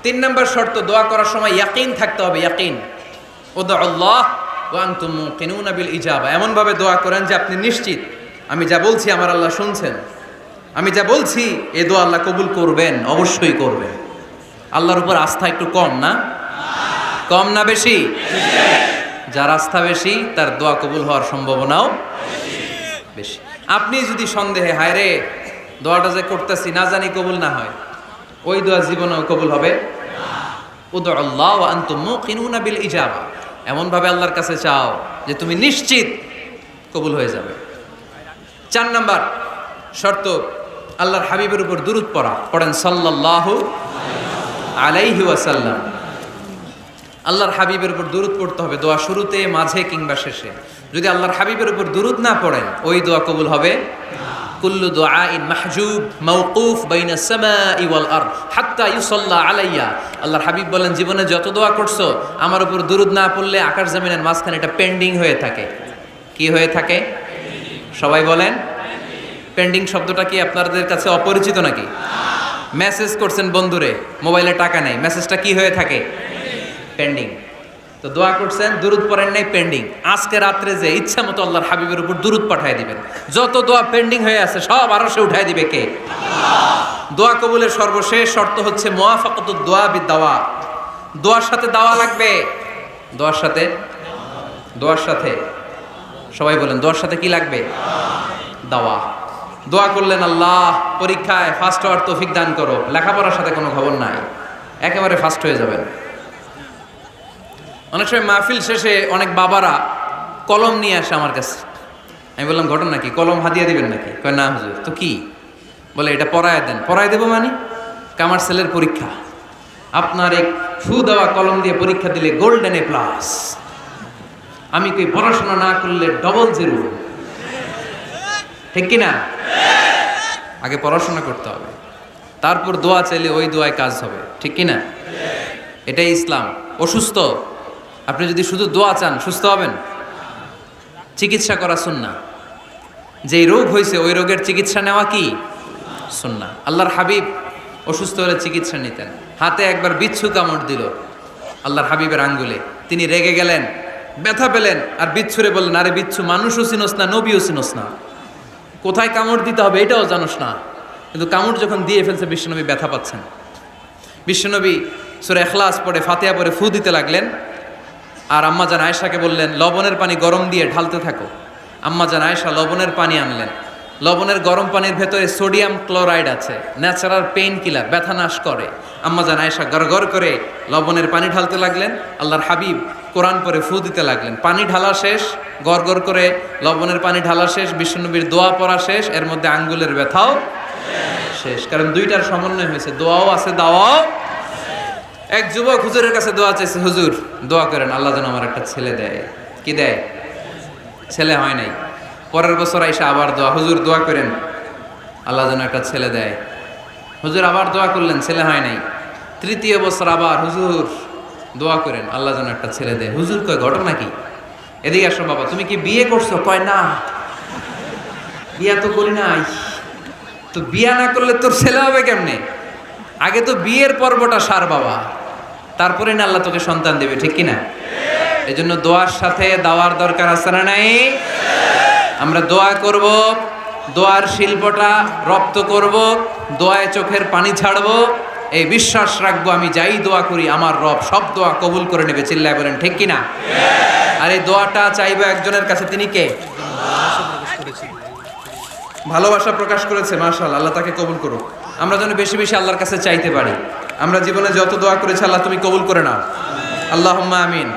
3 নম্বর শর্ত, দোয়া করার সময় ইয়াকিন থাকতে হবে। ইয়াকিন, উদউল্লাহ ওয়া আনতুম মুকিনুনা বিল ইজাবা। এমন ভাবে দোয়া করেন যে আপনি নিশ্চিত, আমি যা বলছি আমার আল্লাহ শুনছেন, আমি যা বলছি এই দোয়া আল্লাহ কবুল করবেন, অবশ্যই করবেন। আল্লাহর উপর আস্থা একটু কম না? কম না বেশি? যার আস্থা বেশি তার দোয়া কবুল হওয়ার সম্ভাবনাও বেশি। আপনি যদি সন্দেহে, হায় রে দোয়াটা যে করতেছি না জানি কবুল না হয়, ওই দোয়া জীবনেও কবুল হবে? উদউল্লাহ ওয়া আনতুম মুকিনুনা বিল ইজাবা। এমন ভাবে আল্লাহর কাছে চাও যে তুমি নিশ্চিত কবুল হয়ে যাবে। 4 নাম্বার শর্ত, আল্লাহর হাবিবের উপর দুরূদ পড়া। পড়েন সাল্লাল্লাহু আলাইহি ওয়াসাল্লাম। আল্লাহর হাবিবের উপর দুরূদ পড়তে হবে দোয়া শুরুতে, মাঝে কিংবা শেষে। যদি আল্লাহর হাবিবের উপর দুরূদ না পড়েন, ওই দোয়া কবুল হবে কুল্লু দুআইন মাহজুব মাওকুফ বাইনাস সামাই ওয়াল আরদ হাত্তা ইউসাল্লা আলাইয়া। আল্লাহর হাবিব বলেন, জীবনে যত দোয়া করছো আমার উপর দুরূদ না পড়লে আকাশ জমিনের মাঝখানে এটা পেন্ডিং হয়ে থাকে। কি হয়ে থাকে? সবাই বলেন। পেন্ডিং শব্দটা কি আপনাদের কাছে অপরিচিত নাকি? মেসেজ করছেন বন্ধুরে, মোবাইলে টাকা নেই, মেসেজটা কি হয়ে থাকে? পেন্ডিং। তো দোয়া করছেন, দুরূদ পড়েন নাই, পেন্ডিং। আজকে রাত্রে যে ইচ্ছা মতো আল্লাহর হাবিবের উপর দুরূদ পাঠিয়ে দিবেন। যত দোয়া পেন্ডিং হয়ে আছে সব আরশে উঠায় দিবে কে? দোয়া কবুলের সর্বশেষ শর্ত হচ্ছে মুওয়াফাকাতুদ দোয়া বিদ-দাওয়া। দোয়ার সাথে দাওয়া লাগবে। দোয়ার সাথে সবাই বলেন, দোয়ার সাথে কি লাগবে? দাওয়া। দোয়া করলেন, আল্লাহ পরীক্ষায় ফার্স্ট হওয়ার তৌফিক দান করো, লেখাপড়ার সাথে কোনো খবর নাই, একেবারে ফার্স্ট হয়ে যাবেন। অনেক সময় মাহফিল শেষে অনেক বাবারা কলম নিয়ে আসে আমার কাছে। আমি বললাম, ঘটনা কি? কলম হাদিয়া দিবেন নাকি? কয় না হুজুর। তো কি? বলে এটা পড়ায় দেন। পড়ায় দেবো মানে? আমার ছেলের পরীক্ষা, আপনার এক ফু দেওয়া কলম দিয়ে পরীক্ষা দিলে গোল্ডেন এ প্লাস। আমি কই পড়াশোনা না করলে ডবল জিরো। ঠিক কিনা? আগে পড়াশোনা করতে হবে, তারপর দোয়া চাইলে ওই দোয়ায় কাজ হবে। ঠিক কিনা? এটাই ইসলাম। অসুস্থ আপনি যদি শুধু দোয়া চান, সুস্থ হবেন? চিকিৎসা করা সুন্নাহ। যেই রোগ হয়েছে ওই রোগের চিকিৎসা নেওয়া কি সুন্নাহ। আল্লাহর হাবিব অসুস্থ হলে চিকিৎসা নিতেন। হাতে একবার বিচ্ছু কামড় দিল আল্লাহর হাবিবের আঙ্গুলে, তিনি রেগে গেলেন, ব্যথা পেলেন, আর বিচ্ছুরে বললেন, আরে বিচ্ছু, মানুষও চিনোস না, নবীও চিনোস না, কোথায় কামড় দিতে হবে এটাও জানোস না। কিন্তু কামড় যখন দিয়ে ফেলছে বিশ্বনবী ব্যথা পাচ্ছেন। বিশ্বনবী সূরা ইখলাস পড়ে ফাতিহা পড়ে ফু দিতে লাগলেন, আর আম্মাজান আয়েশাকে বললেন, লবণের পানি গরম দিয়ে ঢালতে থাকো। আম্মাজান আয়েশা লবণের পানি আনলেন। লবণের গরম পানির ভেতরে সোডিয়াম ক্লোরাইড আছে, ন্যাচারাল পেইন কিলার, ব্যথা নাশ করে। আম্মাজান আয়েশা গড়গড় করে লবণের পানি ঢালতে লাগলেন, আল্লাহর হাবিব কোরআন পরে ফু দিতে লাগলেন। পানি ঢালা শেষ, গড়গড় করে লবণের পানি ঢালা শেষ, বিশ্বনবীর দোয়া পড়া শেষ, এর মধ্যে আঙ্গুলের ব্যথাও শেষ। কারণ দুইটার সমন্বয় হয়েছে, দোয়াও আছে, দাওয়াও। এক যুবক হুজুরের কাছে দোয়া চাইছে, হুজুর দোয়া করেন আল্লাহ যেন আমার একটা ছেলে দেয়। কি দেয়? ছেলে হয় নাই। পরের বছর আইসা আবার দোয়া, হুজুর দোয়া করেন আল্লাহ যেন একটা ছেলে দেয়। হুজুর আবার দোয়া করলেন, ছেলে হয় নাই। তৃতীয় বছর আবার, হুজুর দোয়া করেন আল্লাহ যেন একটা ছেলে দেয়। হুজুর কয়, ঘটনা কি? এদিকে আসো বাবা, তুমি কি বিয়ে করছো? কয় না, বিয়া তো করি নাই। তো বিয়া না করলে তোর ছেলে হবে কেমনে? আগে তো বিয়ের পর্বটা সার বাবা, তারপরে না আল্লাহ তোকে সন্তান দেবে। ঠিক কিনা? এই জন্য দোয়ার সাথে দাওয়ার দরকার আছে না নাই? আমরা দোয়া করব, দোয়ার শিল্পটা রপ্ত করব, দোয়ায় চোখের পানি ছাড়বো, এই বিশ্বাস রাখবো আমি যাই দোয়া করি আমার রব সব দোয়া কবুল করে নেবে। চিল্লায় বলেন ঠিক কিনা? আর এই দোয়াটা চাইবো একজনের কাছে, তিনি কে? ভালোবাসা প্রকাশ করেছে, মাশাআল্লাহ, আল্লাহ তাকে কবুল করুক। আমরা যেন বেশি বেশি আল্লাহর কাছে চাইতে পারি। আমরা জীবনে যত দোয়া করেছি আল্লাহ তুমি কবুল করে নাও, আল্লাহুম্মা আমিন।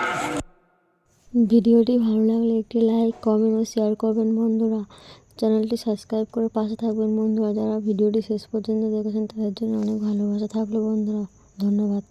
ভিডিওটি ভালো লাগলে একটি লাইক, কমেন্ট ও শেয়ার করবেন বন্ধুরা। চ্যানেলটি সাবস্ক্রাইব করে পাশে থাকবেন বন্ধুরা। যারা ভিডিওটি শেষ পর্যন্ত দেখেছেন তাদের জন্য অনেক ভালোবাসা থাকলো বন্ধুরা। ধন্যবাদ।